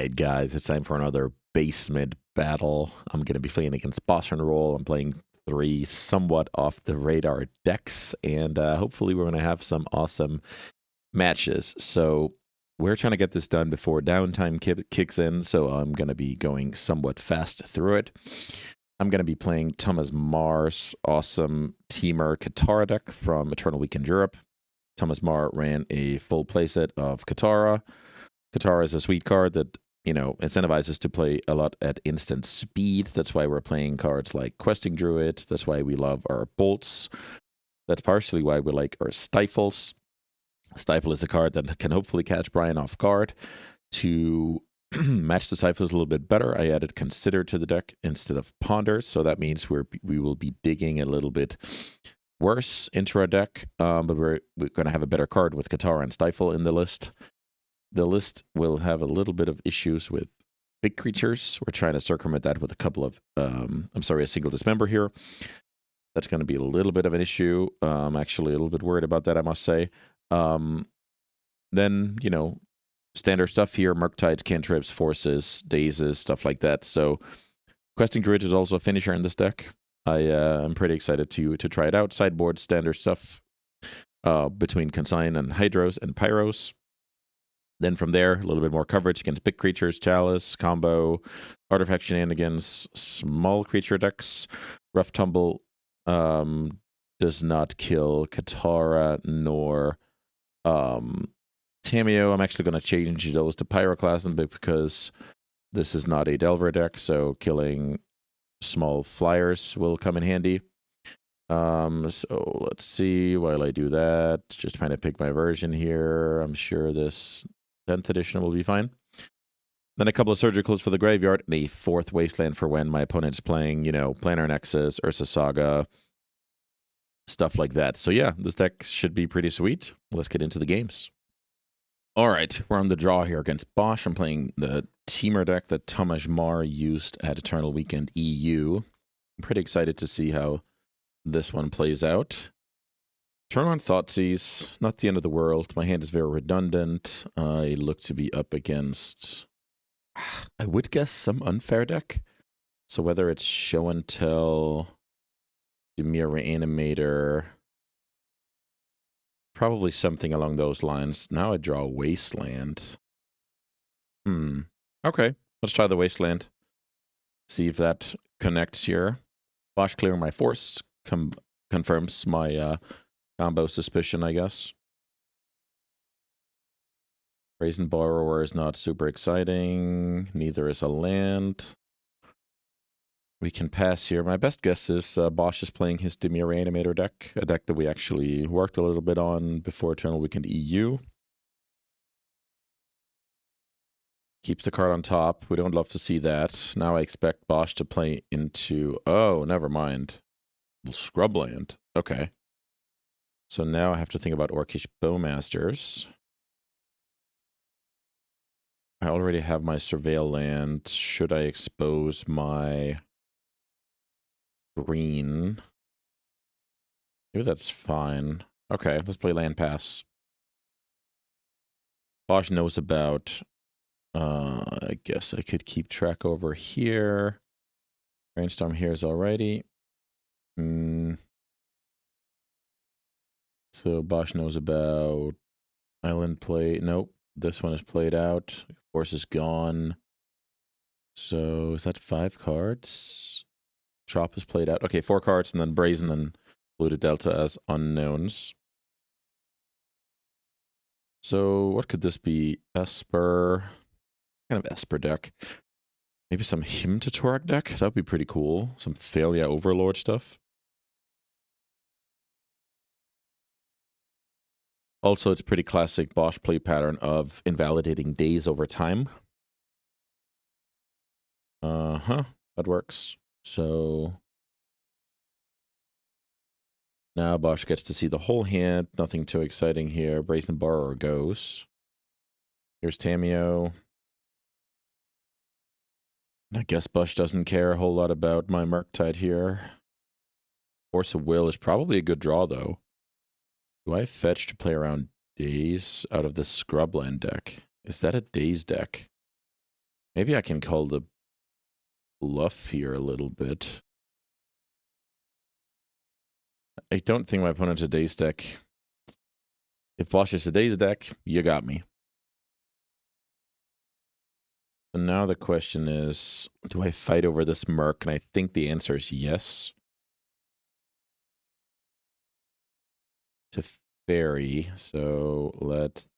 Alright, guys, it's time for another basement battle. I'm going to be playing against BoshNRoll. I'm playing 3 somewhat off the radar decks, and hopefully we're going to have some awesome matches. So we're trying to get this done before downtime kicks in, so I'm going to be going somewhat fast through it. I'm going to be playing Thomas Mar's awesome Teamur Qatara deck from Eternal Weekend Europe. Thomas Mar ran a full playset of Qatara. Qatara is a sweet card that, you know, incentivizes to play a lot at instant speed. That's why we're playing cards like Questing Druid. That's why we love our Bolts. That's partially why we like our Stifles. Stifle is a card that can hopefully catch Brian off guard. To match the Stifles a little bit better, I added Consider to the deck instead of Ponder. So that means we will be digging a little bit worse into our deck. But we're going to have a better card with Qatara and Stifle in the list. The list will have a little bit of issues with big creatures. We're trying to circumvent that with a couple of, a single Dismember here. That's going to be a little bit of an issue. I'm actually a little bit worried about that, I must say. Then, you know, standard stuff here, Murktides, Cantrips, Forces, Dazes, stuff like that. So Questing Druid is also a finisher in this deck. I'm pretty excited to try it out. Sideboard, standard stuff between Consign and Hydros and Pyros. Then from there, a little bit more coverage against big creatures, Chalice, Combo, Artifact Shenanigans, small creature decks. Rough Tumble does not kill Qatara nor Tamiyo. I'm actually going to change those to Pyroclasm because this is not a Delver deck, so killing small flyers will come in handy. So let's see, while I do that, just trying to pick my version here. I'm sure this 10th edition will be fine. Then a couple of Surgicals for the graveyard, and a 4th Wasteland for when my opponent's playing, you know, Planar Nexus, Ursa Saga, stuff like that. So yeah, this deck should be pretty sweet. Let's get into the games. All right, we're on the draw here against Bosh. I'm playing the Teamur deck that Thomas Mar used at Eternal Weekend EU. I'm pretty excited to see how this one plays out. Turn on Thoughtseize, not the end of the world. My hand is very redundant. I look to be up against, I would guess, some unfair deck. So whether it's Show and Tell, Dimir Reanimator, probably something along those lines. Now I draw Wasteland. Okay, let's try the Wasteland. See if that connects here. Bosh clearing my force confirms my combo suspicion, I guess. Brazen Borrower is not super exciting. Neither is a land. We can pass here. My best guess is Bosh is playing his Dimir Reanimator deck, a deck that we actually worked a little bit on before Eternal Weekend EU. Keeps the card on top. We don't love to see that. Now I expect Bosh to play into... Oh, never mind. Scrubland. Okay. So now I have to think about Orcish Bowmasters. I already have my Surveil land. Should I expose my green? Maybe that's fine. Okay, let's play land pass. Bosh knows about... I guess I could keep track over here. Brainstorm here is already. So Bosh knows about island play. Nope, this one is played out. Force is gone. So is that 5 cards? Trop is played out. Okay, 4 cards, and then Brazen and Polluted Delta as unknowns. So what could this be? Esper. Kind of Esper deck. Maybe some Hymn to Torag deck? That would be pretty cool. Some Thalia Overlord stuff. Also, it's a pretty classic Bosh play pattern of invalidating days over time. That works. So now Bosh gets to see the whole hand. Nothing too exciting here. Brazen Borrower goes. Here's Tamiyo. I guess Bosh doesn't care a whole lot about my Murktide here. Force of Will is probably a good draw, though. Do I fetch to play around Daze out of the Scrubland deck? Is that a Daze deck? Maybe I can call the bluff here a little bit. I don't think my opponent's a Daze deck. If Bosh is a Daze deck, you got me. And now the question is, do I fight over this Merc? And I think the answer is yes. To Fairy, so let's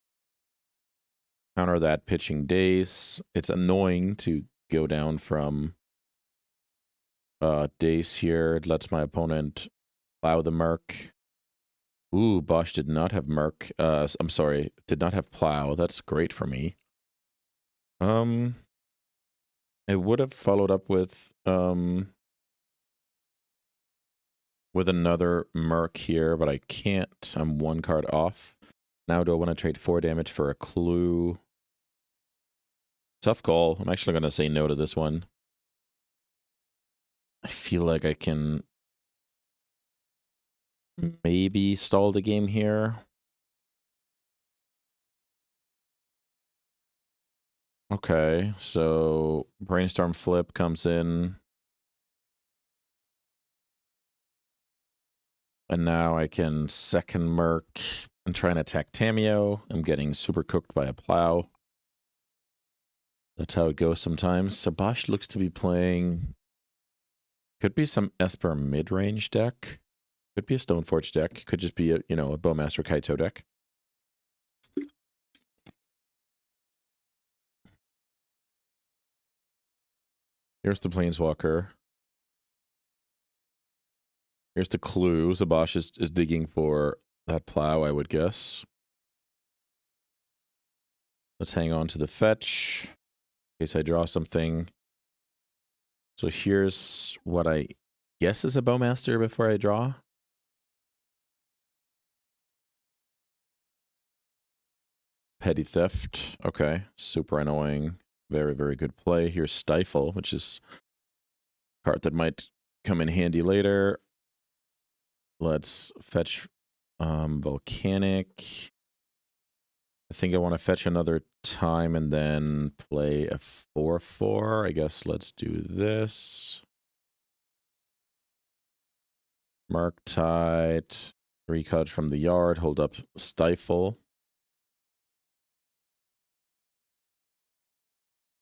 counter that pitching Daze. It's annoying to go down from Daze here. It lets my opponent plow the Merc. Ooh, Bosh did not have Merc. I'm sorry, did not have Plow. That's great for me. I would have followed up with another Merc here, but I can't. I'm one card off. Now do I want to trade 4 damage for a clue? Tough call. I'm actually going to say no to this one. I feel like I can maybe stall the game here. Okay, so Brainstorm Flip comes in. And now I can second Merc and try and attack Tamiyo. I'm getting super cooked by a Plow. That's how it goes sometimes. So Bosh looks to be playing... Could be some Esper mid-range deck. Could be a Stoneforge deck. Could just be a, you know, a Bowmaster Kaito deck. Here's the Planeswalker. Here's the clue. So Bosh is digging for that Plow, I would guess. Let's hang on to the fetch in case I draw something. So here's what I guess is a Bowmaster before I draw. Petty Theft. Okay. Super annoying. Very, very good play. Here's Stifle, which is a card that might come in handy later. Let's fetch Volcanic. I think I want to fetch another time and then play a 4/4. I guess let's do this. Murktide. 3 cards from the yard. Hold up Stifle.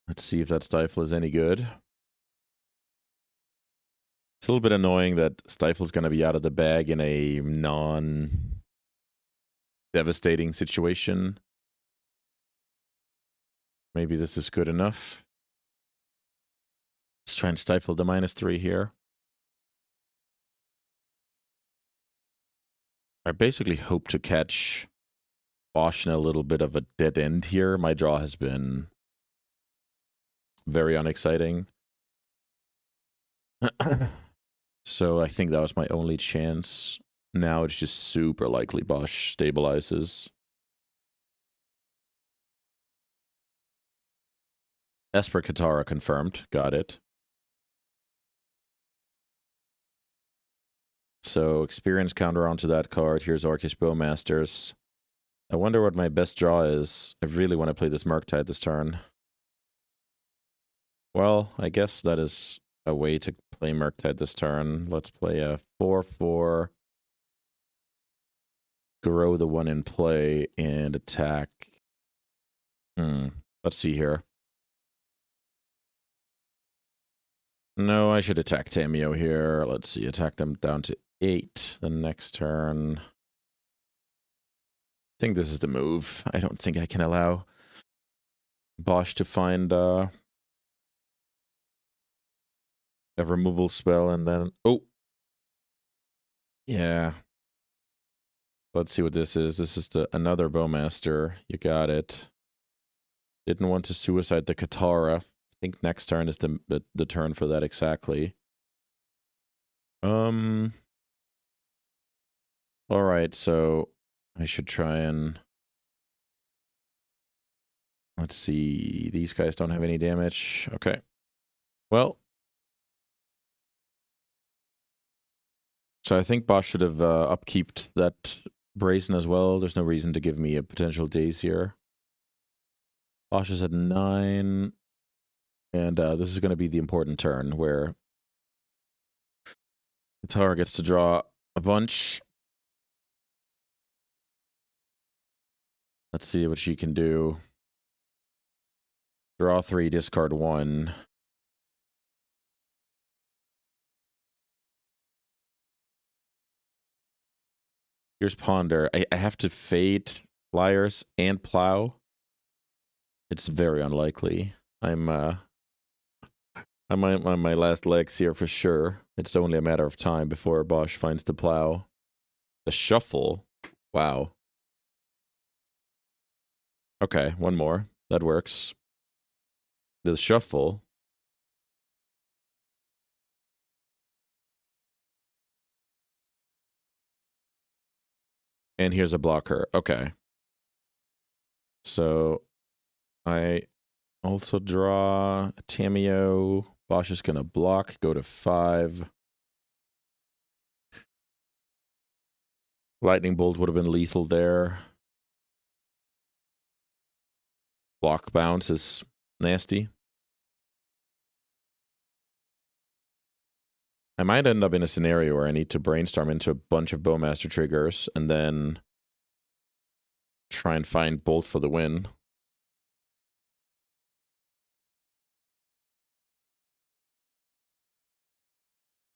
Let's see if that Stifle is any good. It's a little bit annoying that Stifle's going to be out of the bag in a non-devastating situation. Maybe this is good enough. Let's try and stifle the -3 here. I basically hope to catch Bosh in a little bit of a dead end here. My draw has been very unexciting. So I think that was my only chance. Now it's just super likely Bosh stabilizes. Esper Qatara confirmed. Got it. So experience counter onto that card. Here's Orcish Bowmasters. I wonder what my best draw is. I really want to play this Murktide this turn. Well, I guess that is a way to play Murktide this turn. Let's play a 4/4. Grow the one in play and attack. Let's see here. No, I should attack Tamiyo here. Let's see, attack them down to 8 the next turn. I think this is the move. I don't think I can allow Bosh to find a removal spell and then... Oh! Yeah. Let's see what this is. This is another Bowmaster. You got it. Didn't want to suicide the Qatara. I think next turn is the turn for that exactly. Alright, so I should try and... Let's see. These guys don't have any damage. Okay. Well. So I think Bosh should have upkeeped that Brazen as well. There's no reason to give me a potential Daze here. Bosh is at 9. And this is going to be the important turn where Qatara gets to draw a bunch. Let's see what she can do. Draw 3, discard 1. Here's Ponder. I have to fade Flyers and Plow. It's very unlikely. I'm on my last legs here for sure. It's only a matter of time before Bosch finds the Plow. The Shuffle. Wow. Okay, one more. That works. The Shuffle. And here's a blocker. Okay. So I also draw a Tamiyo. Bosch is going to block, go to 5. Lightning Bolt would have been lethal there. Block bounce is nasty. I might end up in a scenario where I need to brainstorm into a bunch of Bowmaster triggers and then try and find Bolt for the win.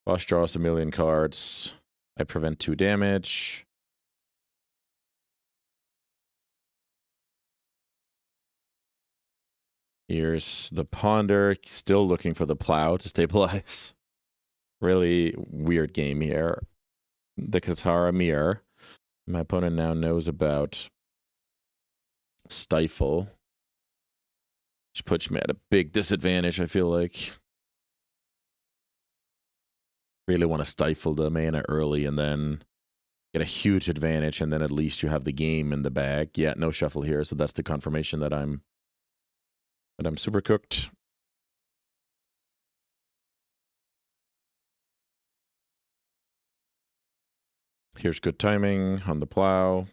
Bosch draws a million cards. I prevent 2 damage. Here's the Ponder, still looking for the Plow to stabilize. Really weird game here. The Qatara mirror. My opponent now knows about Stifle, which puts me at a big disadvantage, I feel like. Really want to stifle the mana early and then get a huge advantage, and then at least you have the game in the bag. Yeah, no shuffle here, so that's the confirmation that I'm super cooked. Here's good timing on the Plow.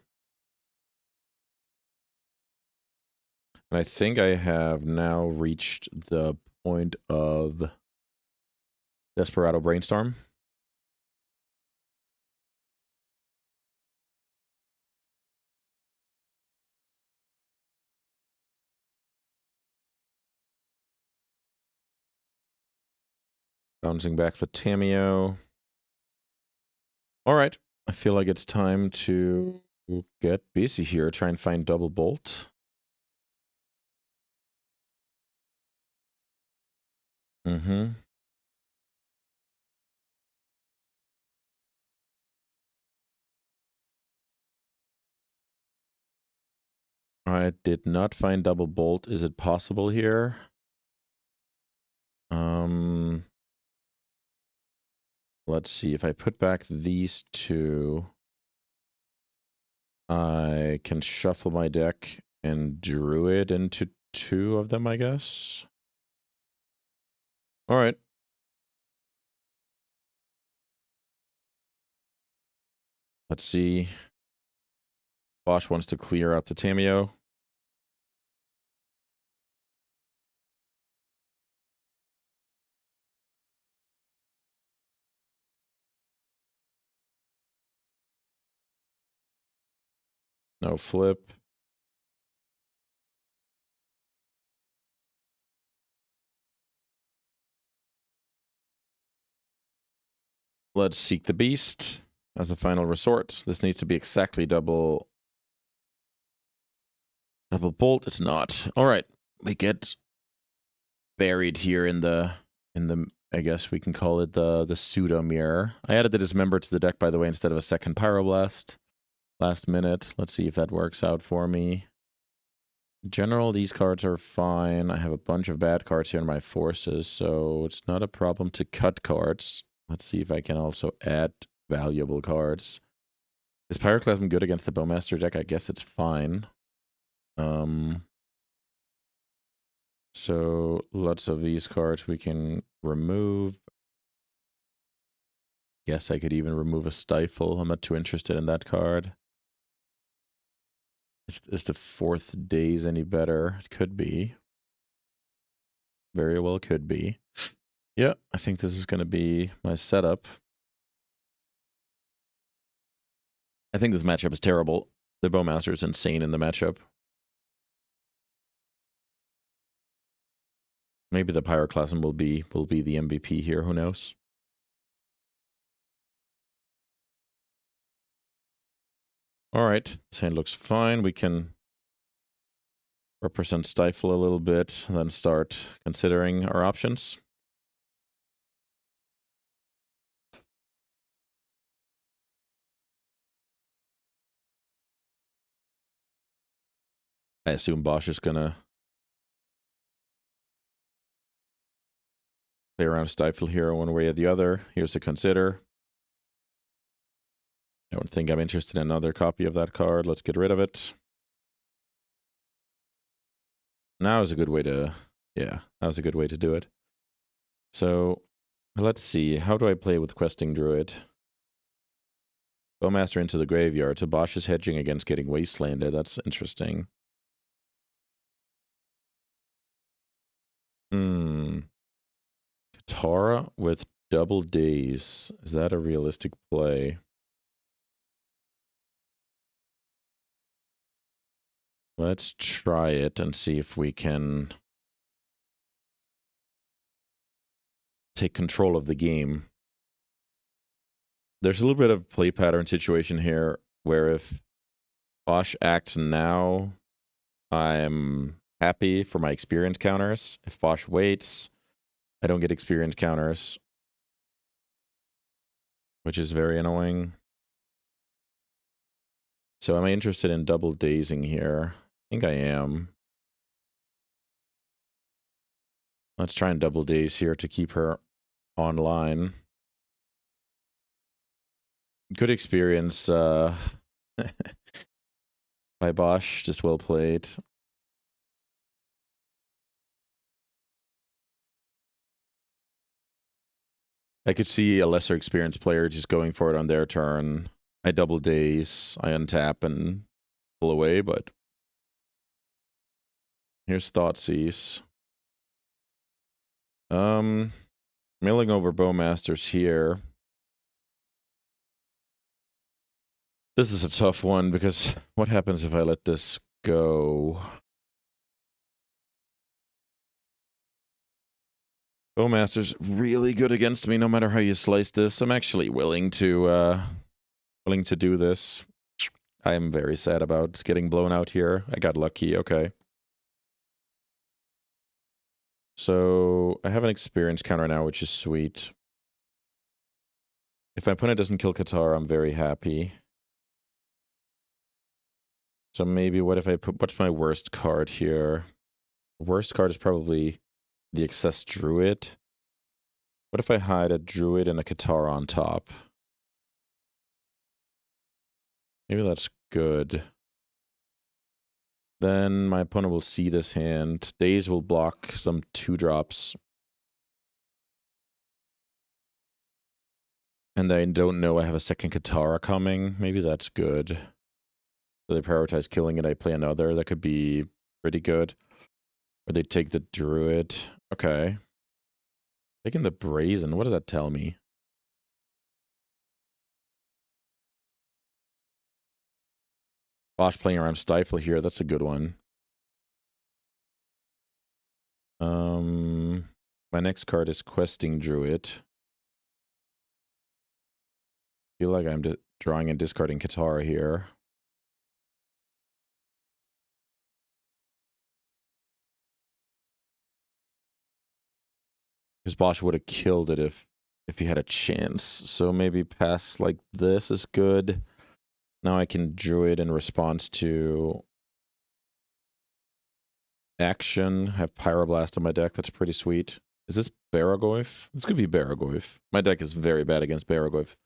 And I think I have now reached the point of Desperado Brainstorm. Bouncing back the Tamiyo. All right. I feel like it's time to get busy here. Try and find double Bolt. I did not find double Bolt. Is it possible here? Let's see. If I put back these 2, I can shuffle my deck and Druid into 2 of them, I guess. All right. Let's see. Bosch wants to clear out the Tamiyo. No flip. Let's seek the beast as a final resort. This needs to be exactly double Bolt. It's not. All right. We get buried here in the I guess we can call it the pseudo mirror. I added the Dismember to the deck, by the way, instead of a second Pyroblast last minute. Let's see if that works out for me. In general, these cards are fine. I have a bunch of bad cards here in my forces, so it's not a problem to cut cards. Let's see if I can also add valuable cards. Is Pyroclasm good against the Bowmaster deck? I guess it's fine. So lots of these cards we can remove. Yes, I could even remove a Stifle. I'm not too interested in that card. Is the 4th Daze any better? It could be. Very well could be. Yeah, I think this is going to be my setup. I think this matchup is terrible. The Bowmaster is insane in the matchup. Maybe the Pyroclasm will be the MVP here, who knows? Alright, this hand looks fine. We can represent Stifle a little bit, and then start considering our options. I assume Bosh is gonna play around Stifle here one way or the other. Here's to consider. I don't think I'm interested in another copy of that card. Let's get rid of it. Now is a good way to... Yeah, that was a good way to do it. So, let's see. How do I play with Questing Druid? Bowmaster into the graveyard. So Bosh is hedging against getting wastelanded. That's interesting. Qatara with double days. Is that a realistic play? Let's try it and see if we can take control of the game. There's a little bit of play pattern situation here where if Bosh acts now, I'm happy for my experience counters. If Bosh waits, I don't get experience counters, which is very annoying. So am I interested in double dazing here? I think I am. Let's try and double daze here to keep her online. Good experience by Bosh, just well played. I could see a lesser experienced player just going for it on their turn. I double daze, I untap and pull away, but here's Thoughtseize. Milling over Bowmasters here. This is a tough one because what happens if I let this go? Bowmaster's really good against me no matter how you slice this. I'm actually willing to do this. I am very sad about getting blown out here. I got lucky, okay. So I have an experience counter now, which is sweet. If my opponent doesn't kill Qatara, I'm very happy. So maybe what if I put, what's my worst card here? Worst card is probably the Excess Druid. What if I hide a Druid and a Qatara on top? Maybe that's good. Then my opponent will see this hand. Daze will block some 2-drops. And I don't know I have a second Qatara coming. Maybe that's good. So they prioritize killing it. I play another. That could be pretty good. Or they take the Druid. Okay. Taking the Brazen. What does that tell me? Bosh playing around Stifle here. That's a good one. My next card is Questing Druid. Feel like I'm drawing and discarding Qatara here. Because Bosh would have killed it if he had a chance. So maybe pass like this is good. Now I can Druid in response to action. Have Pyroblast on my deck. That's pretty sweet. Is this Baragoyf? This could be Baragoyf. My deck is very bad against Baragoyf.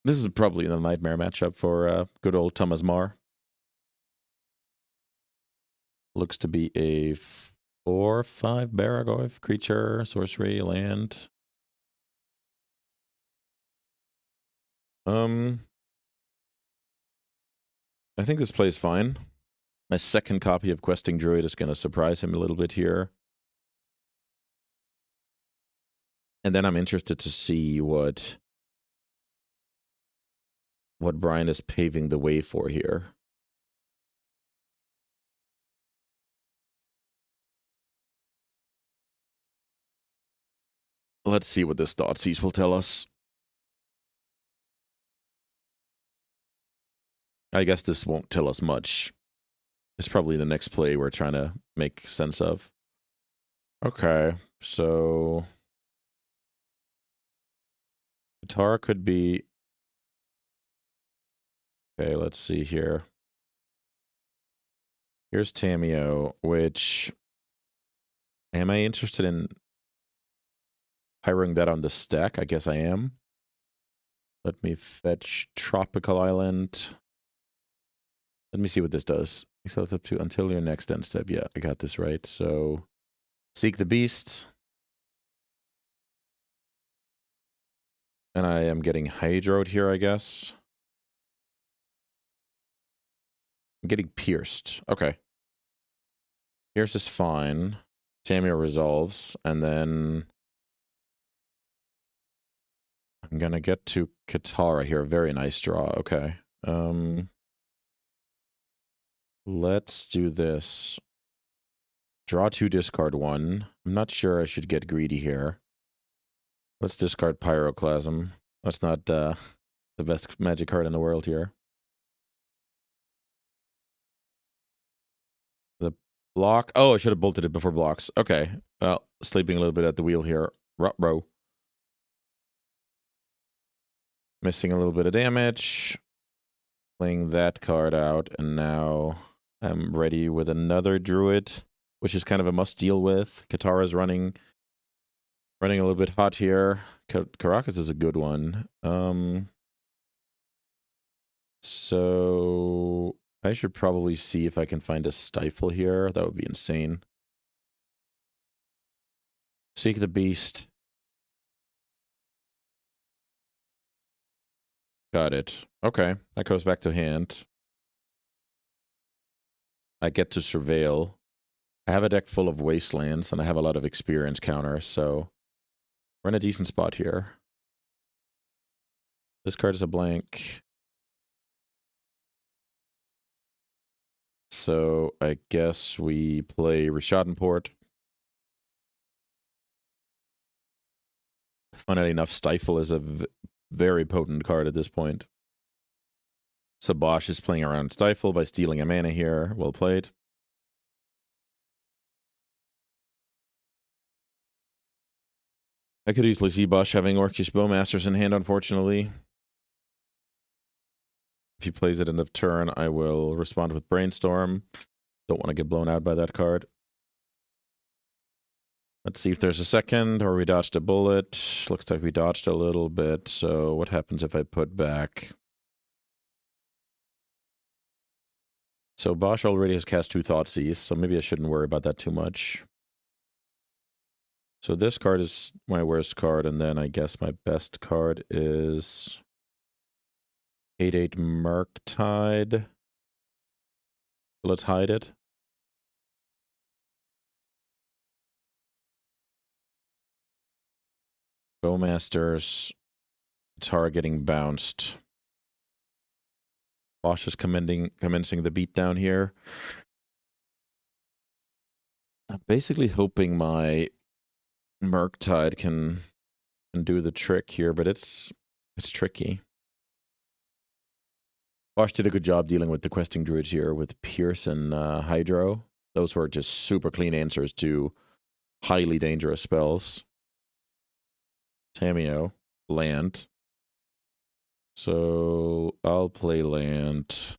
This is probably the nightmare matchup for good old Thomas Mar. Looks to be a 4/5 Baragoyf creature, sorcery, land. I think this plays fine. My second copy of Questing Druid is going to surprise him a little bit here. And then I'm interested to see what Brian is paving the way for here. Let's see what this Thoughtseize will tell us. I guess this won't tell us much. It's probably the next play we're trying to make sense of. Okay, so Qatara could be... Okay, let's see here. Here's Tamiyo, which... Am I interested in hiring that on the stack? I guess I am. Let me fetch Tropical Island. Let me see what this does. Yourself up to until your next end step. Yeah, I got this right. So, Seek the Beast. And I am getting Hydroed here, I guess. I'm getting Pierced. Okay. Pierce is fine. Tamiyo resolves. And then I'm going to get to Qatara here. Very nice draw. Okay. Let's do this. Draw 2, discard 1. I'm not sure I should get greedy here. Let's discard Pyroclasm. That's not the best magic card in the world here. The block. Oh, I should have bolted it before blocks. Okay. Well, sleeping a little bit at the wheel here. Ruh-roh. Missing a little bit of damage. Playing that card out, and now I'm ready with another Druid, which is kind of a must deal with. Qatara's running a little bit hot here. Caracas is a good one. So I should probably see if I can find a Stifle here. That would be insane. Seek the Beast. Got it. Okay, that goes back to hand. I get to Surveil. I have a deck full of Wastelands, and I have a lot of experience counters, so we're in a decent spot here. This card is a blank. So I guess we play Rishadenport. Funnily enough, Stifle is a very potent card at this point. So Bosh is playing around Stifle by stealing a mana here. Well played. I could easily see Bosh having Orcish Bowmasters in hand, unfortunately. If he plays it end of turn, I will respond with Brainstorm. Don't want to get blown out by that card. Let's see if there's a second, or we dodged a bullet. Looks like we dodged a little bit, so what happens if I put back? So Bosh already has cast 2 Thoughtseize, so maybe I shouldn't worry about that too much. So this card is my worst card, and then I guess my best card is 8/8 Murktide. Let's hide it. Bowmasters. Qatara getting bounced. Bosh is commencing the beatdown here. I'm basically hoping my Murktide can do the trick here, but it's tricky. Bosh did a good job dealing with the questing druids here with Pierce and Hydro. Those were just super clean answers to highly dangerous spells. Tamiyo, land. So I'll play land.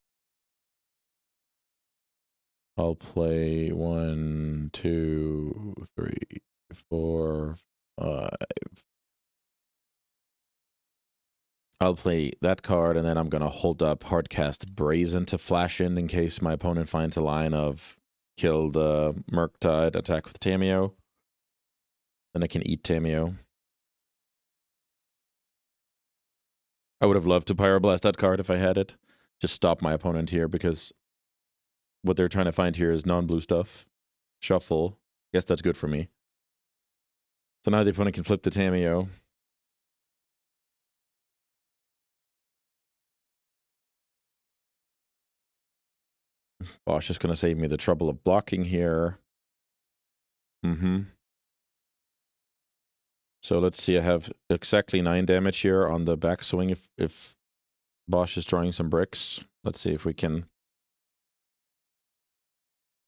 I'll play 1, 2, 3, 4, 5. I'll play that card, and then I'm going to hold up Hardcast Brazen to flash in case my opponent finds a line of kill the Murktide, attack with Tamiyo. Then I can eat Tamiyo. I would have loved to Pyroblast that card if I had it. Just stop my opponent here, because what they're trying to find here is non-blue stuff. Shuffle. Guess that's good for me. So now the opponent can flip the Tamiyo. Bosh is going to save me the trouble of blocking here. So let's see, I have exactly 9 damage here on the backswing if Bosh is drawing some bricks. Let's see if we can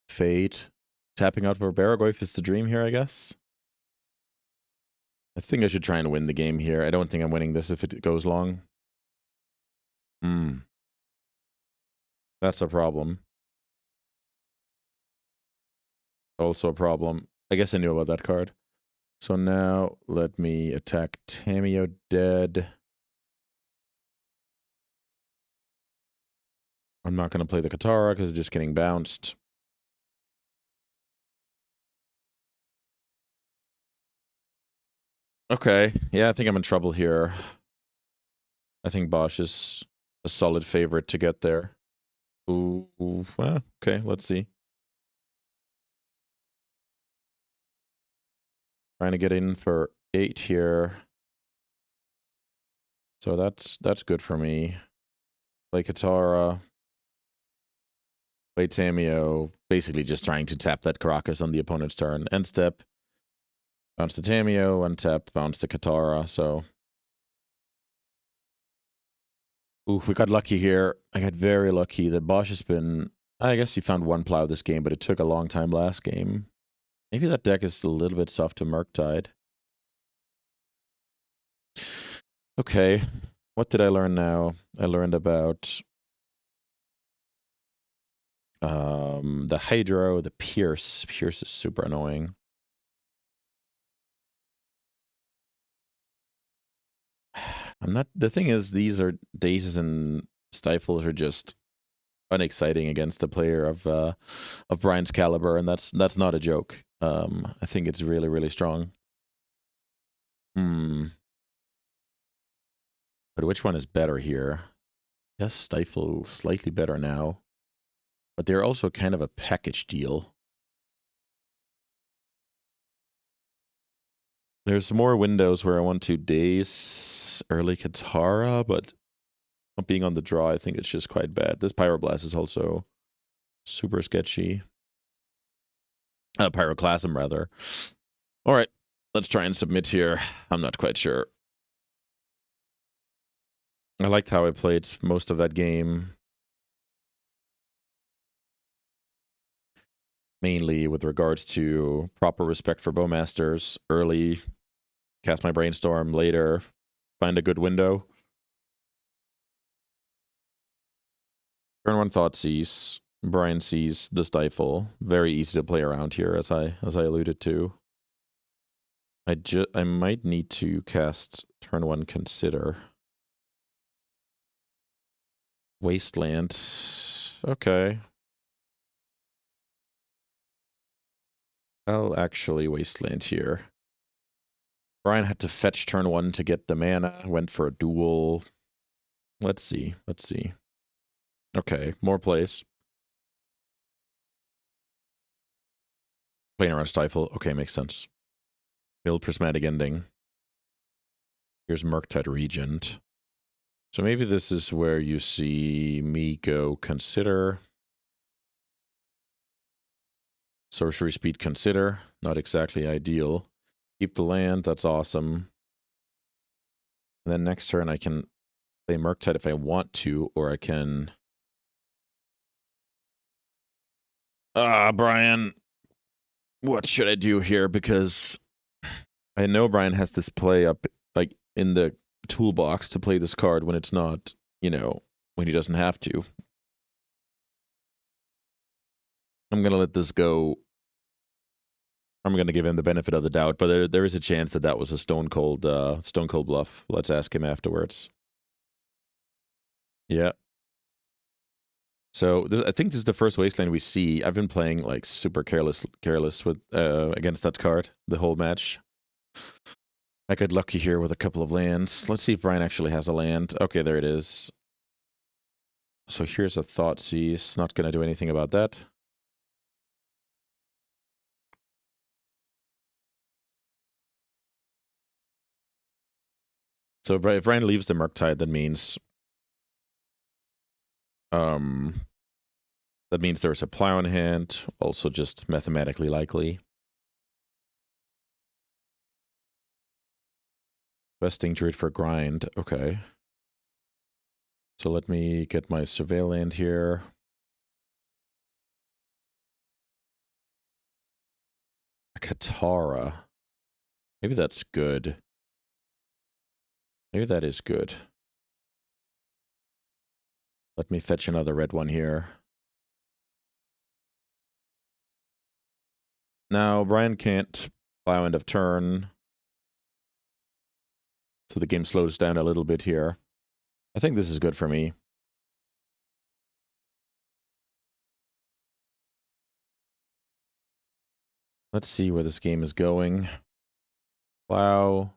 fade. Tapping out for Baragoi is the dream here, I guess. I think I should try and win the game here. I don't think I'm winning this if it goes long. That's a problem. Also a problem. I guess I knew about that card. So now let me attack Tamiyo dead. I'm not going to play the Qatara because it's just getting bounced. Okay, yeah, I think I'm in trouble here. I think Bosh is a solid favorite to get there. Ooh, well, okay, let's see. Trying to get in for 8 here. So that's good for me. Play Qatara. Play Tamiyo. Basically just trying to tap that Caracas on the opponent's turn. End step. Bounce the Tamiyo, untap, bounce the Qatara, so... Ooh, we got lucky here. I got very lucky that Bosh has been... I guess he found 1 plow this game, but it took a long time last game. Maybe that deck is a little bit soft to Murktide. Okay, what did I learn now? I learned about... the Hydro, the Pierce. Pierce is super annoying. The thing is, these are Dazes and Stifles are just unexciting against a player of Brian's caliber, and that's not a joke. I think it's really, really strong. But which one is better here? Yes, Stifle slightly better now. But they're also kind of a package deal. There's more windows where I want to Daze early Qatara, but not being on the draw, I think it's just quite bad. This Pyroblast is also super sketchy. Pyroclasm, rather. All right, let's try and submit here. I'm not quite sure. I liked how I played most of that game. Mainly with regards to proper respect for Bowmasters. Early, cast my Brainstorm. Later, find a good window. Turn 1 Thoughtseize. Brian sees the Stifle. Very easy to play around here, as I alluded to. I might need to cast turn 1 Consider. Wasteland. Okay. I'll actually Wasteland here. Brian had to fetch turn 1 to get the mana. Went for a duel. Let's see. Let's see. Okay, more plays. Playing around Stifle. Okay, makes sense. Build Prismatic Ending. Here's Murktide Regent. So maybe this is where you see me go Consider. Sorcery Speed Consider. Not exactly ideal. Keep the land. That's awesome. And then next turn I can play Murktide if I want to, or I can... Brian, what should I do here? Because I know Brian has this play up, like, in the toolbox to play this card when it's not, you know, when he doesn't have to. I'm going to let this go. I'm going to give him the benefit of the doubt, but there is a chance that that was a stone cold bluff. Let's ask him afterwards. Yeah. So I think this is the first Wasteland we see. I've been playing like super careless with against that card the whole match. I got lucky here with a couple of lands. Let's see if Brian actually has a land. Okay, there it is. So here's a Thoughtseize. Not going to do anything about that. So if Brian leaves the Murktide, that means there's a plow in hand, also just mathematically likely. Vesting Druid for grind, okay. So let me get my surveil land here. Qatara. Maybe that's good. Maybe that is good. Let me fetch another red one here. Now, Brian can't plow end of turn. So the game slows down a little bit here. I think this is good for me. Let's see where this game is going. Plow.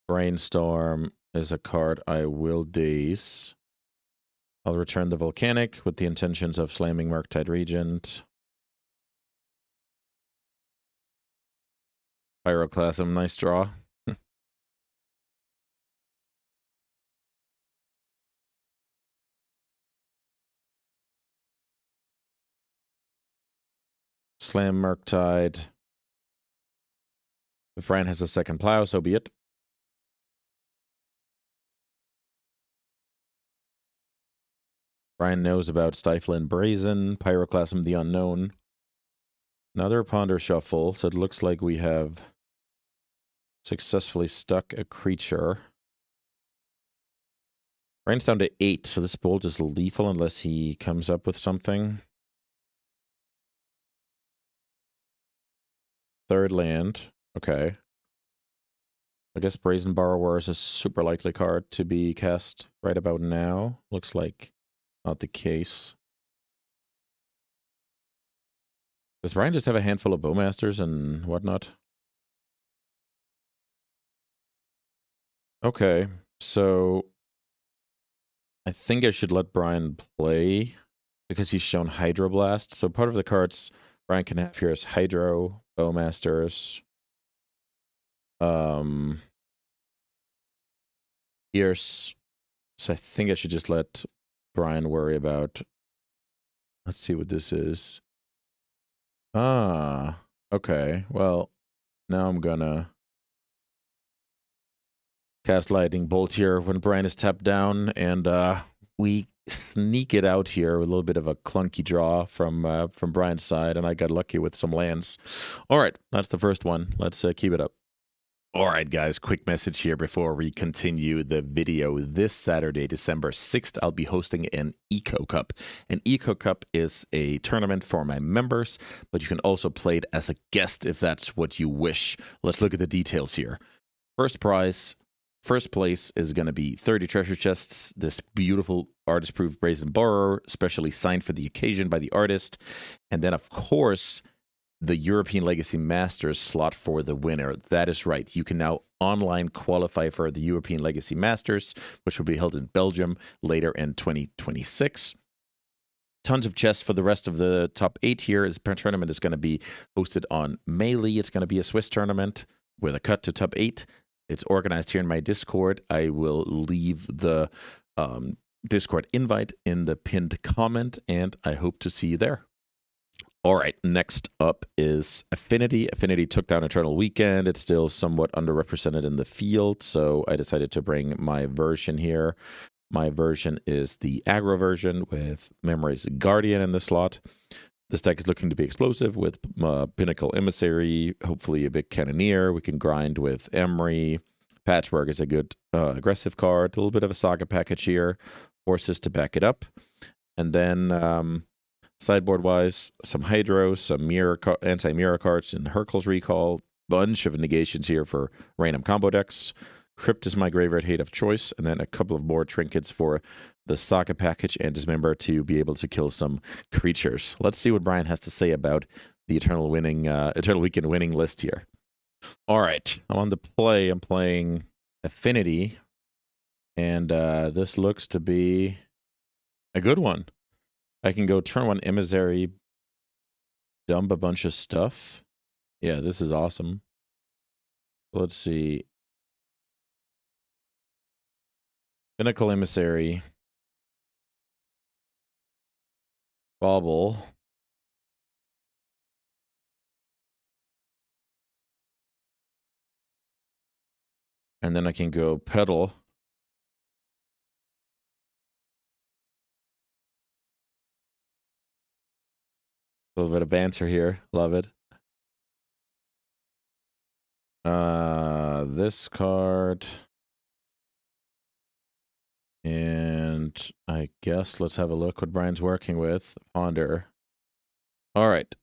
Brainstorm is a card I will daze. I'll return the Volcanic with the intentions of slamming Murktide Regent. Pyroclasm, nice draw. Slam Murktide. If Brian has a second plow, so be it. Brian knows about Stifle and Brazen, Pyroclasm the Unknown. Another Ponder Shuffle, so it looks like we have successfully stuck a creature. Brian's down to 8, so this bolt is lethal unless he comes up with something. Third land, okay. I guess Brazen Borrower is a super likely card to be cast right about now. Looks like not the case. Does Brian just have a handful of Bowmasters and whatnot? Okay, so I think I should let Brian play because he's shown Hydroblast. So part of the cards Brian can have here is Hydro, Bowmasters, Pierce. So I think I should just let Brian worry about. Let's see what this is. Ah, okay. Well, now I'm gonna cast Lightning Bolt here when Brian is tapped down, and we sneak it out here with a little bit of a clunky draw from Brian's side, and I got lucky with some lands. All right, that's the first one. Let's keep it up. All right, guys, quick message here before we continue the video. This Saturday, December 6th, I'll be hosting an Eco Cup. An Eco Cup is a tournament for my members, but you can also play it as a guest if that's what you wish. Let's look at the details here. First prize, first place is going to be 30 treasure chests, this beautiful artist-proof Brazen Borrower, specially signed for the occasion by the artist. And then, of course, the European Legacy Masters slot for the winner. That is right. You can now online qualify for the European Legacy Masters, which will be held in Belgium later in 2026. Tons of chests for the rest of the top 8 here. This tournament is going to be hosted on Melee. It's going to be a Swiss tournament with a cut to top 8. It's organized here in my Discord. I will leave the Discord invite in the pinned comment, and I hope to see you there. All right, next up is Affinity. Affinity took down Eternal Weekend. It's still somewhat underrepresented in the field, so I decided to bring my version here. My version is the aggro version with Memory's Guardian in the slot. This deck is looking to be explosive with Pinnacle Emissary, hopefully a big Cannoneer. We can grind with Emery. Patchwork is a good aggressive card. A little bit of a Saga package here. Forces to back it up. And then sideboard-wise, some Hydro, some anti-mirror cards, and Hercules Recall. Bunch of negations here for random combo decks. Crypt is my graveyard hate of choice, and then a couple of more trinkets for the Saga package and Dismember to be able to kill some creatures. Let's see what Brian has to say about the Eternal Weekend winning list here. All right, I'm on the play. I'm playing Affinity, and this looks to be a good one. I can go turn 1 Emissary, dump a bunch of stuff. Yeah, this is awesome. Let's see. Pinnacle Emissary. Bauble. And then I can go Pedal. A little bit of banter here. Love it. This card. And I guess let's have a look what Brian's working with. Ponder. All right.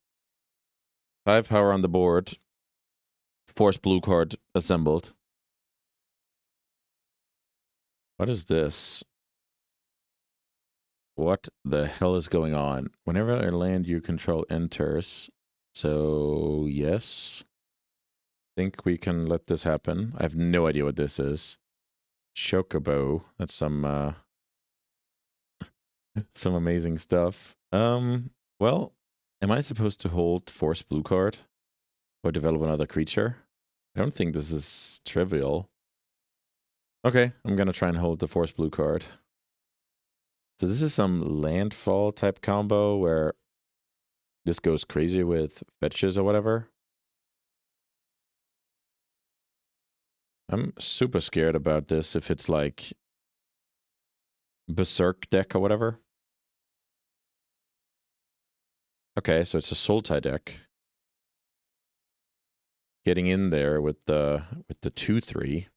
5 power on the board. Force blue card assembled. What is this? What the hell is going on? Whenever a land you control enters. So, yes. Think we can let this happen. I have no idea what this is. Chocobo. That's some some amazing stuff. Well, am I supposed to hold force blue card or develop another creature? I don't think this is trivial. Okay, I'm gonna try and hold the force blue card. So this is some landfall type combo where this goes crazy with fetches or whatever. I'm super scared about this if it's like Berserk deck or whatever. Okay, so it's a Sultai deck. Getting in there with the 2/3.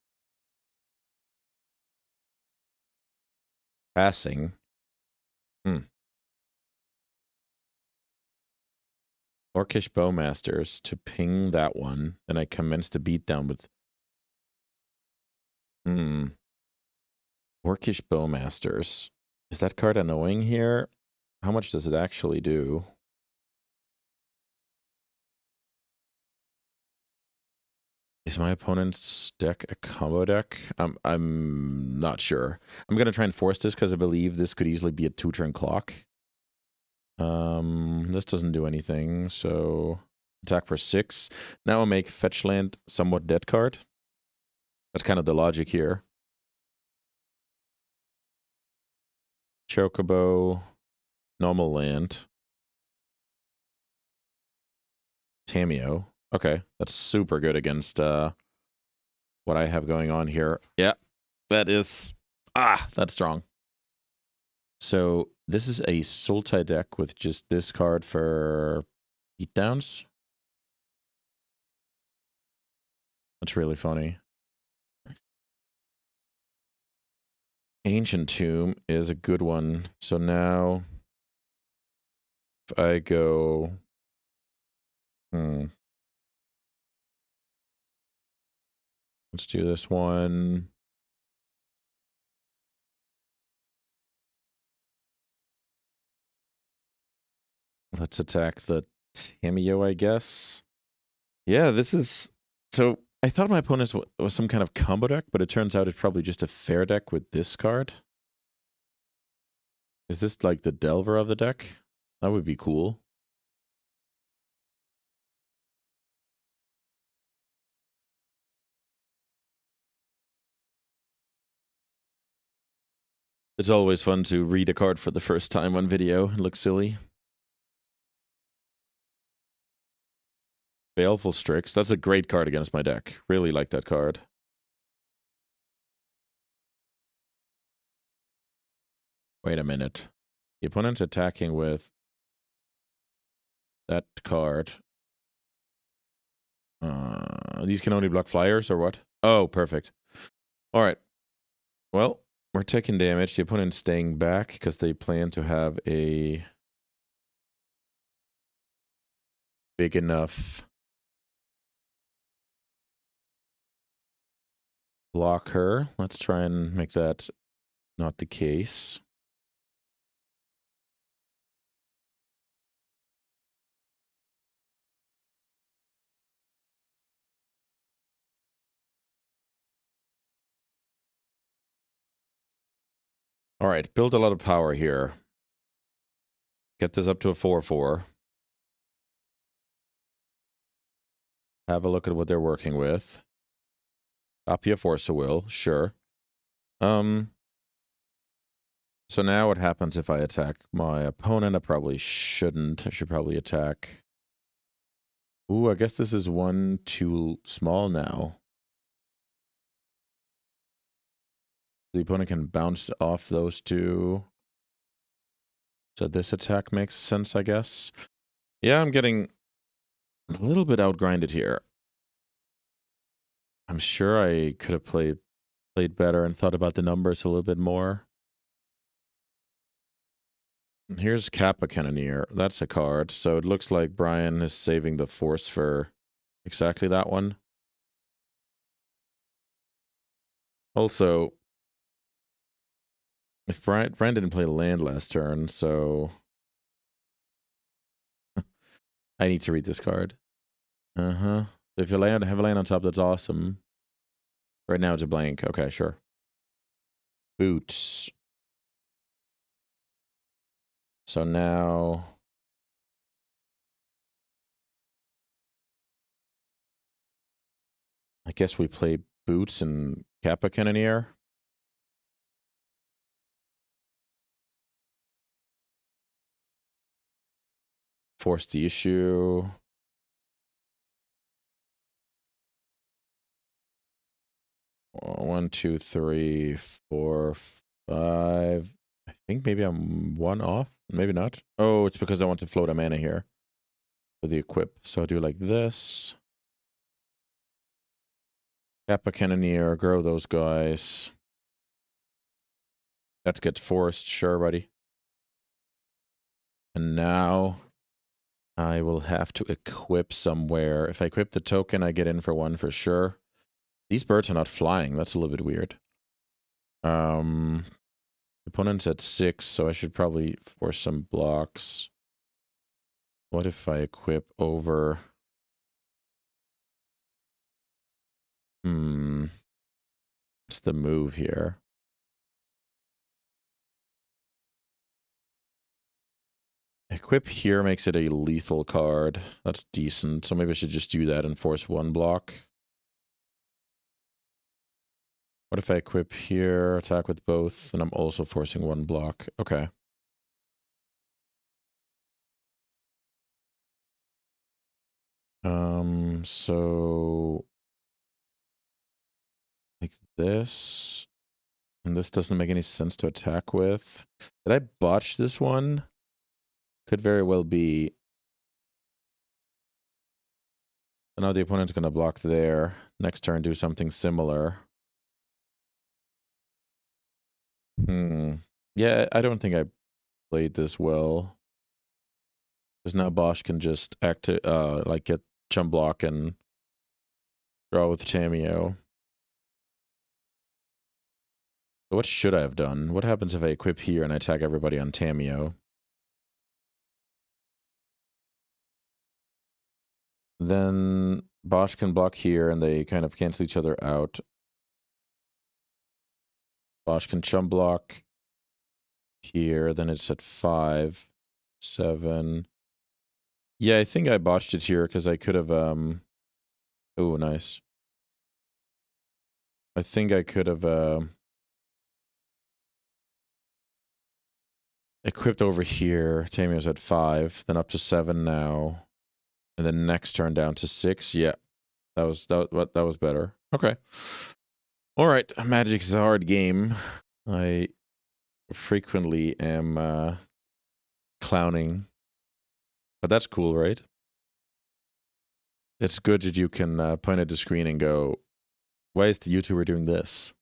Passing. Orcish Bowmasters to ping that one. Then I commence the beatdown with Orcish Bowmasters. Is that card annoying here? How much does it actually do? Is my opponent's deck a combo deck? I'm not sure. I'm gonna try and force this because I believe this could easily be a 2-turn clock. This doesn't do anything, so attack for 6. Now I'll make fetch land somewhat dead card. That's kind of the logic here. Chocobo, normal land. Tamiyo. Okay, that's super good against what I have going on here. Yeah, that is... that's strong. So this is a Sultai deck with just this card for beatdowns. That's really funny. Ancient Tomb is a good one. So now if I go... Let's do this one. Let's attack the Tamiyo, I guess. Yeah, this is... So I thought my opponent was some kind of combo deck, but it turns out it's probably just a fair deck with this card. Is this like the Delver of the deck? That would be cool. It's always fun to read a card for the first time on video. It looks silly. Baleful Strix. That's a great card against my deck. Really like that card. Wait a minute. The opponent's attacking with that card. These can only block flyers or what? Oh, perfect. All right. Well, we're taking damage. The opponent's staying back because they plan to have a big enough blocker. Let's try and make that not the case. All right, build a lot of power here. Get this up to a 4/4. Have a look at what they're working with. Copy of Force of Will, sure. So now what happens if I attack my opponent? I probably shouldn't. I should probably attack. Ooh, I guess this is one too small now. The opponent can bounce off those two. So this attack makes sense, I guess. Yeah, I'm getting a little bit outgrinded here. I'm sure I could have played better and thought about the numbers a little bit more. Here's Kappa Cannoneer. That's a card. So it looks like Brian is saving the force for exactly that one. Also, if Brian didn't play land last turn, so I need to read this card. If you have a land on top, that's awesome. Right now it's a blank. Okay, sure. Boots. So now I guess we play Boots and Kappa Cannoneer. Force the issue. One, two, three, four, five. I think maybe I'm one off. Maybe not. Oh, it's because I want to float a mana here for the equip. So I do like this. Kappa Cannoneer, grow those guys. Let's get forced. Sure, buddy. And now I will have to equip somewhere. If I equip the token, I get in for one for sure. These birds are not flying. That's a little bit weird. Opponent's at 6, so I should probably force some blocks. What if I equip over? What's the move here? Equip here makes it a lethal card. That's decent. So maybe I should just do that and force one block. What if I equip here, attack with both, and I'm also forcing one block? Okay. So like this, and this doesn't make any sense to attack with. Did I botch this one? Could very well be. So now the opponent's going to block there. Next turn, do something similar. Yeah, I don't think I played this well. Because now Bosch can just like get chum block and draw with Tamiyo. So what should I have done? What happens if I equip here and I attack everybody on Tamiyo? Then Bosch can block here and they kind of cancel each other out. Bosch can chum block here, then it's at 5, 7. Yeah, I think I botched it here because I could have oh, nice. I think I could have equipped over here. Tamiyo's at 5, then up to 7 now. And then next turn down to 6. Yeah. That was better. Okay. All right. Magic's a hard game. I frequently am clowning. But that's cool, right? It's good that you can point at the screen and go, why is the YouTuber doing this?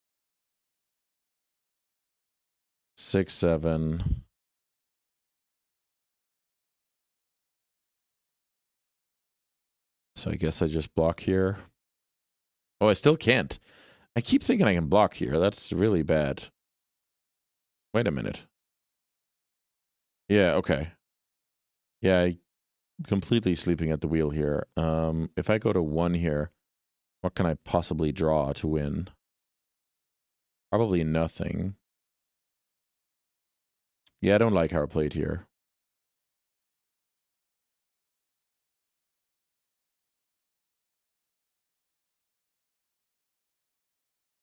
6, 7. So I guess I just block here. Oh, I still can't. I keep thinking I can block here. That's really bad. Wait a minute. Yeah, okay. Yeah, I completely sleeping at the wheel here. If I go to 1 here, what can I possibly draw to win? Probably nothing. Yeah, I don't like how I played here.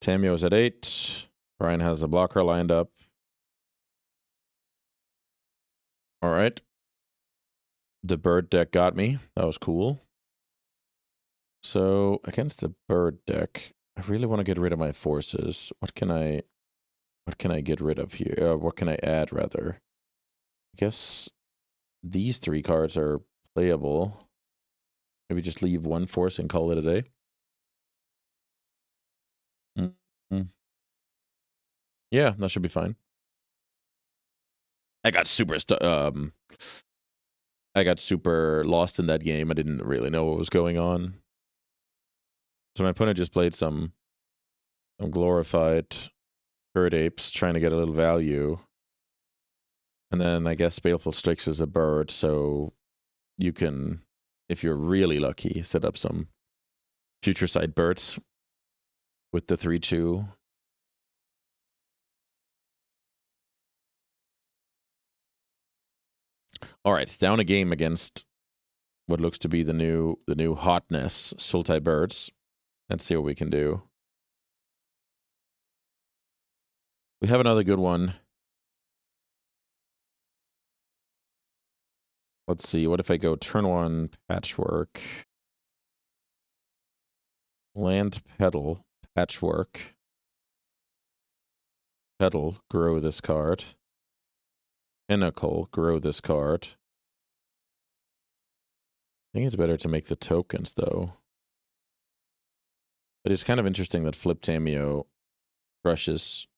Tamiyo's at 8. Brian has a blocker lined up. All right. The bird deck got me. That was cool. So against the bird deck, I really want to get rid of my forces. What can I get rid of here? What can I add rather? I guess these 3 cards are playable. Maybe just leave 1 force and call it a day. Yeah, that should be fine. I got super lost in that game. I didn't really know what was going on. So my opponent just played some glorified bird apes trying to get a little value. And then I guess Baleful Strix is a bird, so you can, if you're really lucky, set up some future sight birds with the 3/2. All right, down a game against what looks to be the new hotness, Sultai birds. Let's see what we can do. We have another good one. Let's see, what if I go turn 1 Patchwork, land Petal, Patchwork, Petal, grow this card, Pinnacle, grow this card. I think it's better to make the tokens, though. But it's kind of interesting that Flip Tamiyo crushes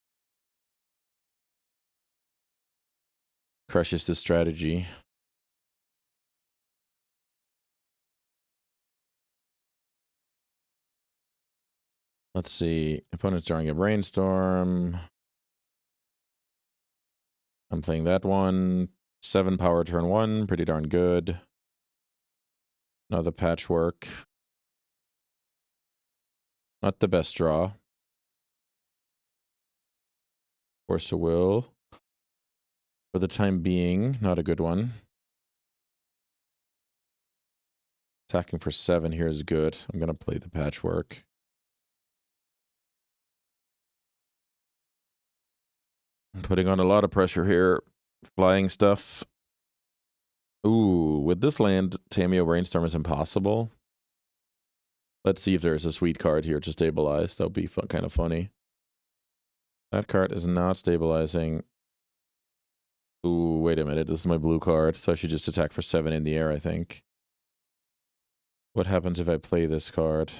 this strategy. Let's see. Opponent's drawing a Brainstorm. I'm playing that one. 7 power turn 1. Pretty darn good. Another Patchwork. Not the best draw. Force of Will. For the time being, not a good one. Attacking for 7 here is good. I'm going to play the Patchwork. I'm putting on a lot of pressure here. Flying stuff. Ooh, with this land, Tamiyo Brainstorm is impossible. Let's see if there's a sweet card here to stabilize. That would be kind of funny. That card is not stabilizing. Ooh, wait a minute. This is my blue card, so I should just attack for 7 in the air, I think. What happens if I play this card?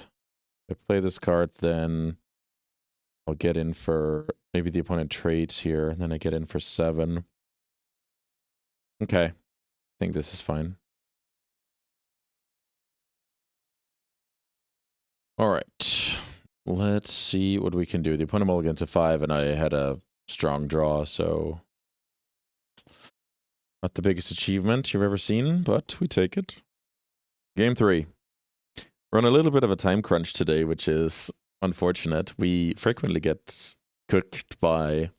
If I play this card, then I'll get in for... Maybe the opponent trades here, and then I get in for 7. Okay. I think this is fine. All right. Let's see what we can do. The opponent mulligans a 5, and I had a strong draw, so... Not the biggest achievement you've ever seen, but we take it. Game 3. We're on a little bit of a time crunch today, which is unfortunate. We frequently get cooked by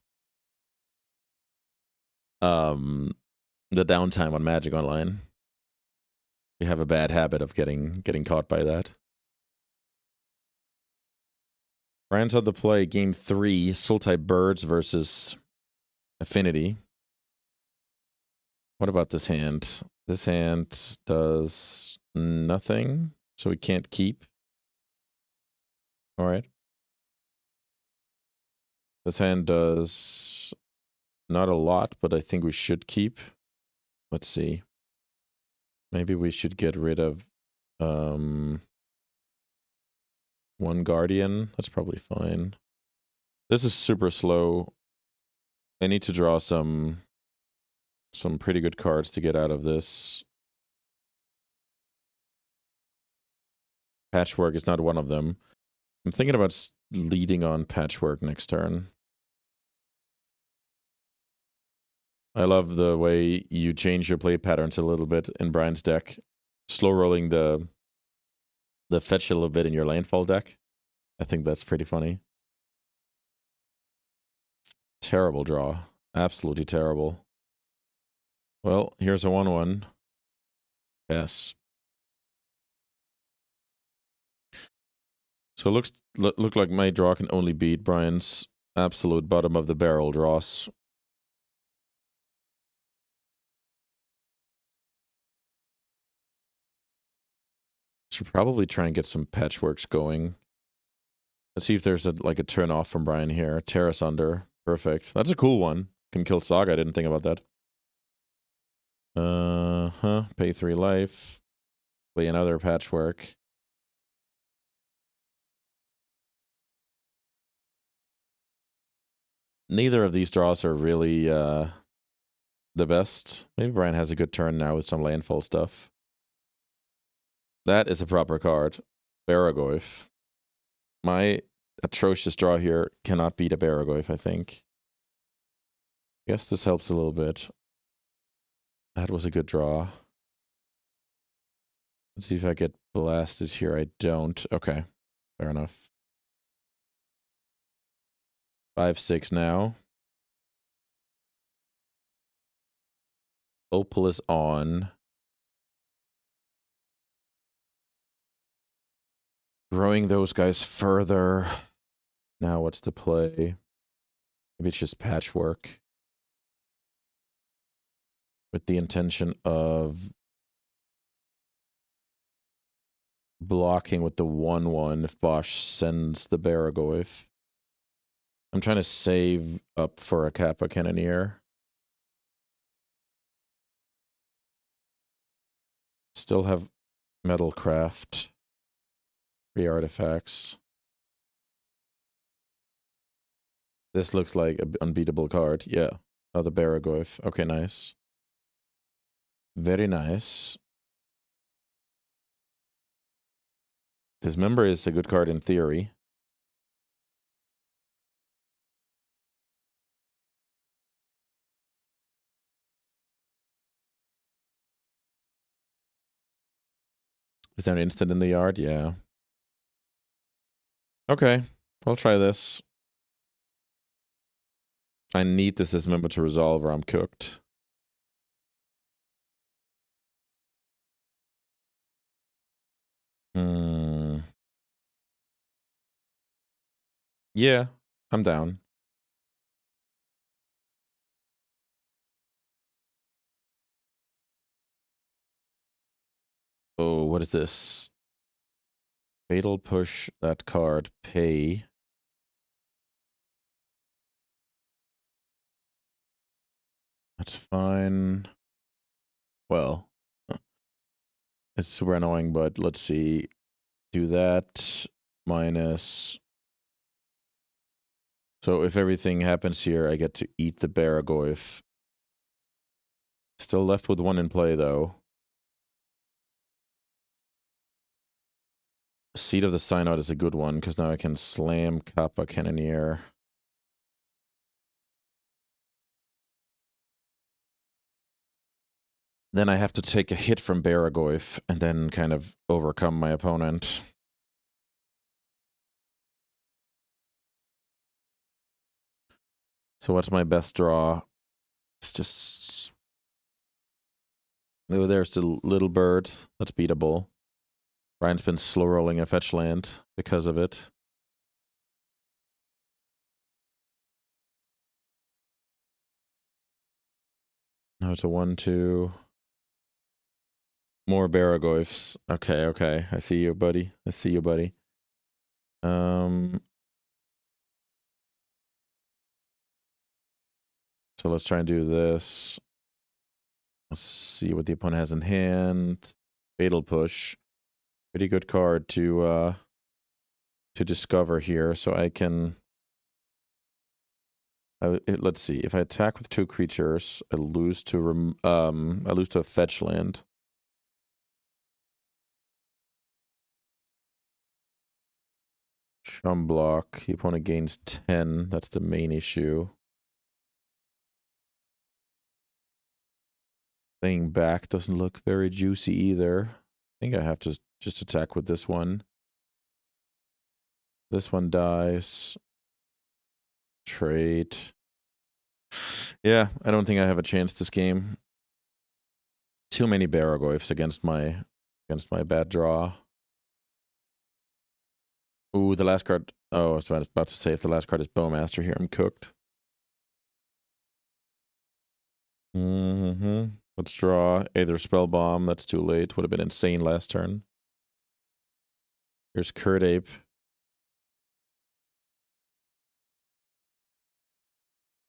the downtime on Magic Online. We have a bad habit of getting caught by that. Brian's on the play. Game 3. Sultai Birds versus Affinity. What about this hand? This hand does nothing, so we can't keep. All right. This hand does not a lot, but I think we should keep. Let's see. Maybe we should get rid of 1 Guardian. That's probably fine. This is super slow. I need to draw some pretty good cards to get out of this. Patchwork is not one of them. I'm thinking about leading on Patchwork next turn. I love the way you change your play patterns a little bit in Brian's deck. Slow rolling the fetch a little bit in your landfall deck. I think that's pretty funny. Terrible draw. Absolutely terrible. Well, here's a 1/1. Yes. So it look like my draw can only beat Brian's absolute bottom of the barrel draws. Should probably try and get some patchworks going. Let's see if there's like a turn off from Brian here. Terrace under. Perfect. That's a cool one. Can kill Saga. I didn't think about that. Pay 3 life. Play another patchwork. Neither of these draws are really the best. Maybe Brian has a good turn now with some landfall stuff. That is a proper card. Baragoyf. My atrocious draw here cannot beat a Baragoyf, I think. I guess this helps a little bit. That was a good draw. Let's see if I get blasted here. I don't. Okay. Fair enough. 5-6 now. Opal is on. Growing those guys further. Now what's the play? Maybe it's just patchwork. With the intention of blocking with the 1/1 if Bosh sends the Baragoyf. I'm trying to save up for a Kappa Cannoneer. Still have Metalcraft. 3 artifacts. This looks like an unbeatable card. Yeah. Oh, the Baragoyf. Okay, nice. Very nice. Dismember is a good card in theory. Is there an instant in the yard? Yeah. Okay, I'll try this. I need this Dismember to resolve or I'm cooked. Yeah, I'm down. Oh, what is this? Fatal push that card. Pay. That's fine. Well, it's super annoying, but let's see. Do that. Minus. So if everything happens here, I get to eat the Baragoyf. Still left with 1 in play, though. Seed of the Synod is a good one, because now I can slam Kappa Cannoneer. Then I have to take a hit from Baragoyf, and then kind of overcome my opponent. So what's my best draw? It's just... Oh, there's the little bird. That's beatable. Ryan's been slow rolling a fetch land because of it. Now it's a 1/2. More Baragoyfs. Okay, okay. I see you, buddy. I see you, buddy. So let's try and do this. Let's see what the opponent has in hand. Fatal push. Pretty good card to discover here. So I can... let's see. If I attack with 2 creatures, I lose to a fetch land. Chum block. The opponent gains 10. That's the main issue. Playing back doesn't look very juicy either. I think I have to just attack with this one. This one dies. Trade. Yeah, I don't think I have a chance this game. Too many Baragoyfs against my bad draw. Ooh, the last card. Oh, I was about to say if the last card is Bowmaster here, I'm cooked. Let's draw either Spell Bomb. That's too late. Would have been insane last turn. Here's Kurt Ape.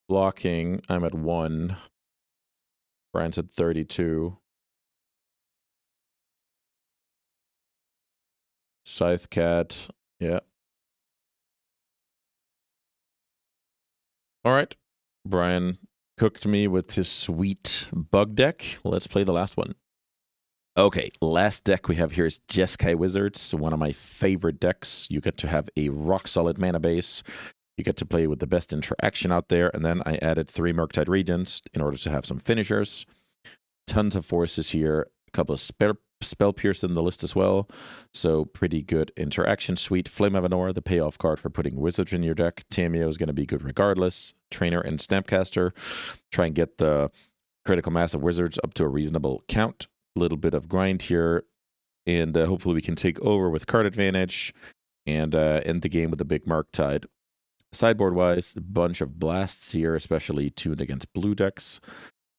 Blocking, I'm at 1. Brian's at 32. Scythe Cat, yeah. All right. Brian cooked me with his sweet bug deck. Let's play the last one. Okay, last deck we have here is Jeskai Wizards, one of my favorite decks. You get to have a rock-solid mana base. You get to play with the best interaction out there. And then I added 3 Murktide Regents in order to have some finishers. Tons of forces here. A couple of spell pierce in the list as well. So pretty good interaction suite. Flame of Anor, the payoff card for putting Wizards in your deck. Tamiyo is going to be good regardless. Trainer and Snapcaster. Try and get the critical mass of Wizards up to a reasonable count. Little bit of grind here, and hopefully we can take over with card advantage and end the game with a big Murktide. Sideboard wise, a bunch of blasts here, especially tuned against blue decks.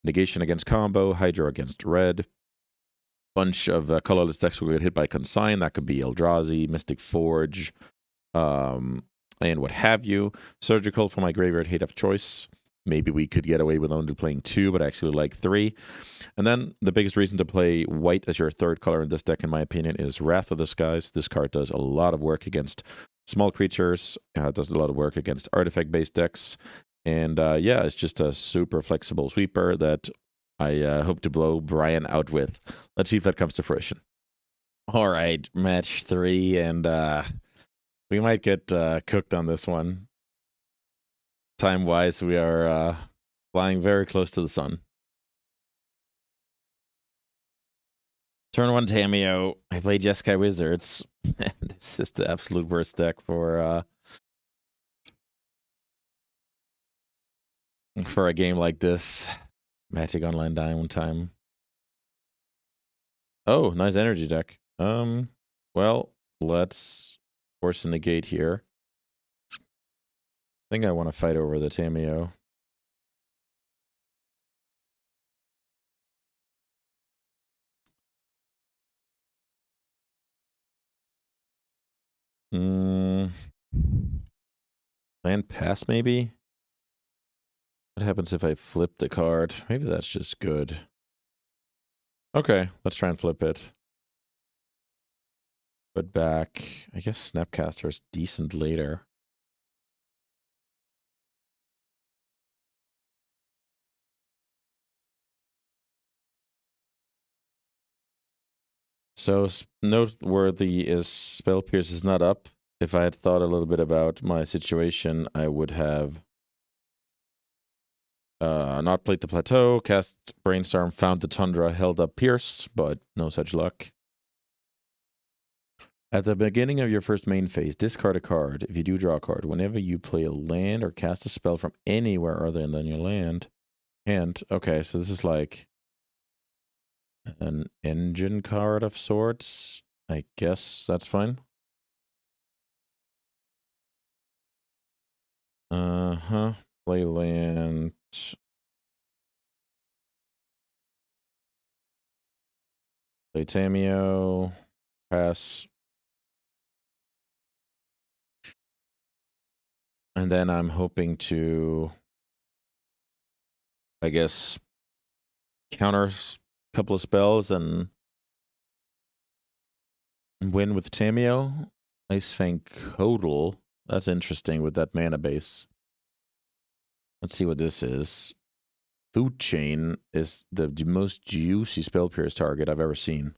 Negation against combo, Hydro against red. Bunch of colorless decks will get hit by Consign. That could be Eldrazi, Mystic Forge, and what have you. Surgical for my graveyard hate of choice. Maybe we could get away with only playing 2, but I actually like 3. And then the biggest reason to play white as your third color in this deck, in my opinion, is Wrath of the Skies. This card does a lot of work against small creatures. Does a lot of work against artifact-based decks. And yeah, it's just a super flexible sweeper that I hope to blow Brian out with. Let's see if that comes to fruition. All right, match 3, and we might get cooked on this one. Time-wise, we are flying very close to the sun. Turn 1 Tamiyo. I play Jeskai Wizards. This is the absolute worst deck for a game like this. Magic Online Diamond time. Oh, nice energy deck. Well, let's force a negate here. I think I want to fight over the Tamiyo. Land pass, maybe? What happens if I flip the card? Maybe that's just good. Okay, let's try and flip it. Put back. I guess Snapcaster is decent later. So noteworthy is Spell Pierce is not up. If I had thought a little bit about my situation, I would have not played the Plateau, cast Brainstorm, found the Tundra, held up Pierce, but no such luck. At the beginning of your first main phase, discard a card. If you do draw a card, whenever you play a land or cast a spell from anywhere other than your land. And, okay, so this is like an engine card of sorts. I guess that's fine. Play land. Play Tamiyo. Pass. And then I'm hoping to, I guess, counter a couple of spells and win with Tamiyo. Ice Fang Hodl. That's interesting with that mana base. Let's see what this is. Food Chain is the most juicy Spell Pierce target I've ever seen.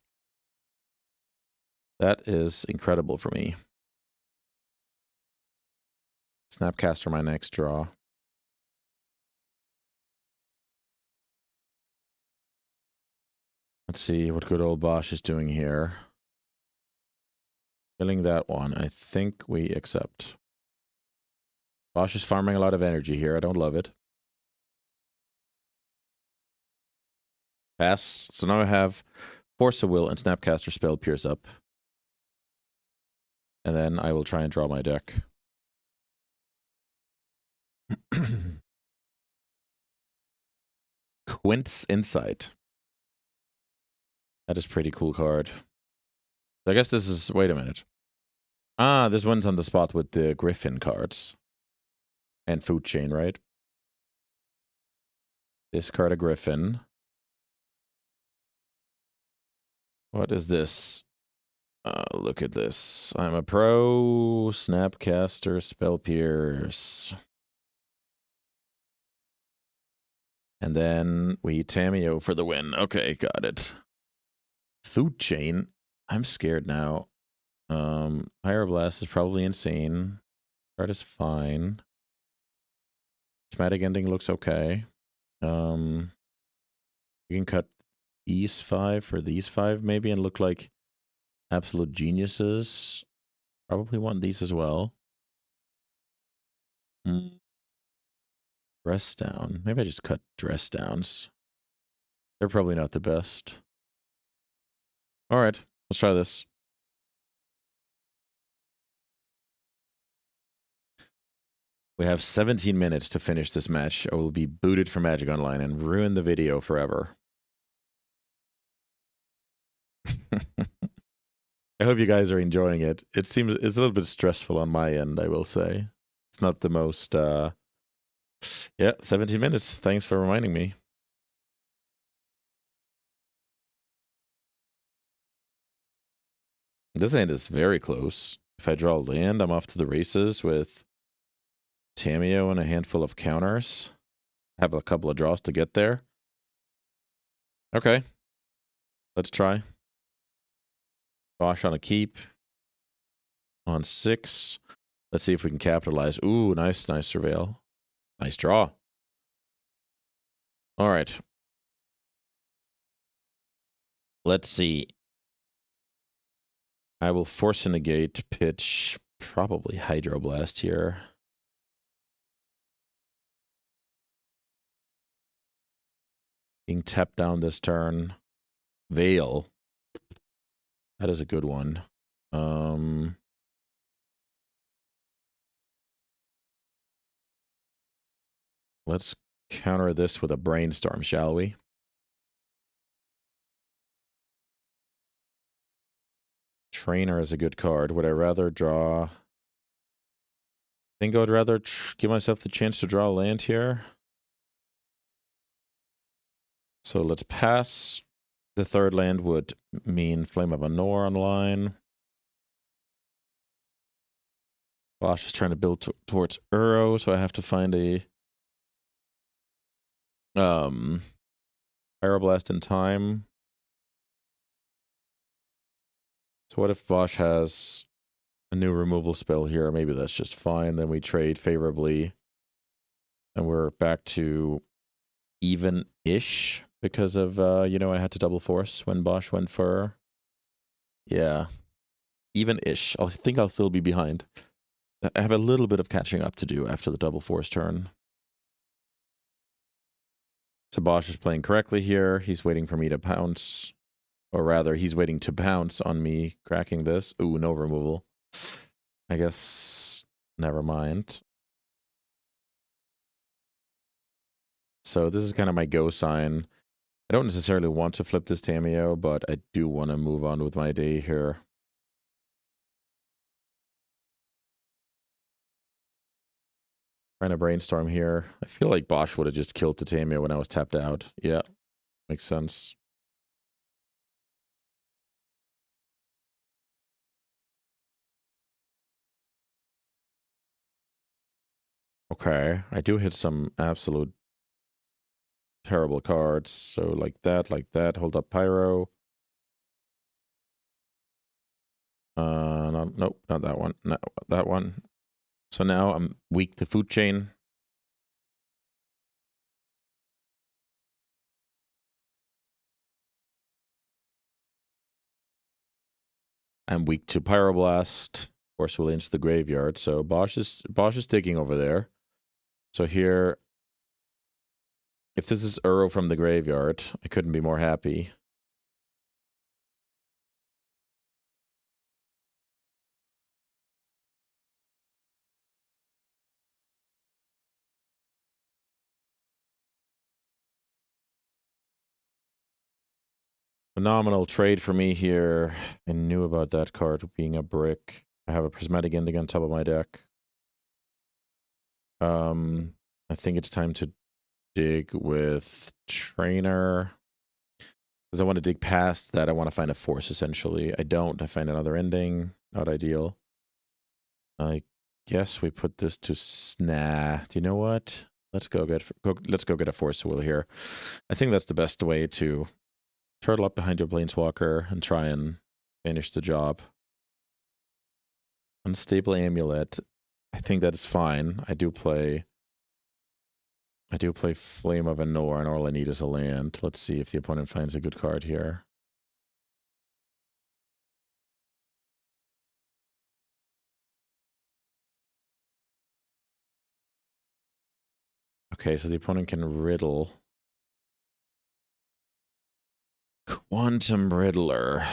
That is incredible for me. Snapcaster my next draw. Let's see what good old Bosh is doing here. Killing that one. I think we accept. Bosh is farming a lot of energy here. I don't love it. Pass. So now I have Force of Will and Snapcaster Spell Pierce up. And then I will try and draw my deck. Quint's Insight. That is pretty cool card. I guess this is... Wait a minute. Ah, this one's on the spot with the Griffin cards. And Food Chain, right? Discard a Griffin. What is this? Look at this. I'm a pro. Snapcaster, Spell Pierce. And then we Tamiyo for the win. Okay, got it. Food Chain. I'm scared now. Pyroblast is probably insane. Card is fine. Schmatic ending looks okay. We can cut these 5 for these 5 maybe and look like absolute geniuses. Probably want these as well. Dress down. Maybe I just cut dress downs. They're probably not the best. All right, let's try this. We have 17 minutes to finish this match. I will be booted from Magic Online and ruin the video forever. I hope you guys are enjoying it. It seems it's a little bit stressful on my end, I will say. It's not the most, yeah, 17 minutes. Thanks for reminding me. This hand is very close. If I draw land, I'm off to the races with Tamiyo and a handful of counters. I have a couple of draws to get there. Okay. Let's try. Bosh on a keep. On 6. Let's see if we can capitalize. Ooh, nice surveil. Nice draw. All right. Let's see. I will force a negate, pitch, probably Hydroblast here. Being tapped down this turn. Veil. That is a good one. Let's counter this with a Brainstorm, shall we? Trainer is a good card. Would I rather draw... I think I would rather give myself the chance to draw a land here. So let's pass. The third land would mean Flame of Anor online. Bosh is trying to build towards Uro, so I have to find a Pyroblast in time. So what if Bosh has a new removal spell here? Maybe that's just fine. Then we trade favorably. And we're back to even-ish because of, you know, I had to double force when Bosh went for... Yeah. Even-ish. I think I'll still be behind. I have a little bit of catching up to do after the double force turn. So Bosh is playing correctly here. He's waiting for me to pounce. Or rather, he's waiting to pounce on me cracking this. Ooh, no removal. I guess... Never mind. So this is kind of my go sign. I don't necessarily want to flip this Tamiyo, but I do want to move on with my day here. Trying to brainstorm here. I feel like Bosh would have just killed the Tamiyo when I was tapped out. Yeah, makes sense. Okay, I do hit some absolute terrible cards. So like that, hold up Pyro. Nope, not that one. No, that one. So now I'm weak to Food Chain. I'm weak to Pyroblast. Force will into the graveyard. So Bosh is digging over there. So here, if this is Uro from the graveyard, I couldn't be more happy. Phenomenal trade for me here. I knew about that card being a brick. I have a Prismatic Ending on top of my deck. I think it's time to dig with Trainer. Because I want to dig past that. I want to find a force, essentially. I don't. I find another ending. Not ideal. I guess we put this to Nah. Do you know what? Let's go get a Force Will here. I think that's the best way to turtle up behind your Planeswalker and try and finish the job. Unstable Amulet. I think that is fine. I do play Flame of Anor, and all I need is a land. Let's see if the opponent finds a good card here. Okay, so the opponent can riddle. Quantum Riddler.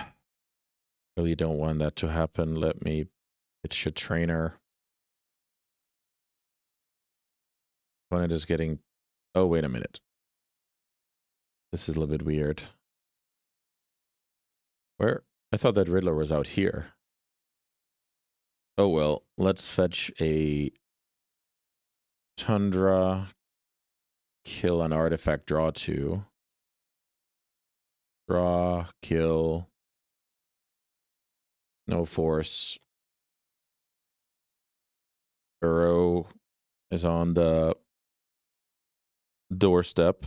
Really don't want that to happen. Let me pitch a Trainer. Opponent is getting... Oh, wait a minute. This is a little bit weird. Where? I thought that Riddler was out here. Oh, well. Let's fetch a Tundra. Kill an artifact, draw 2. Draw, kill. No force. Burrow is on the doorstep.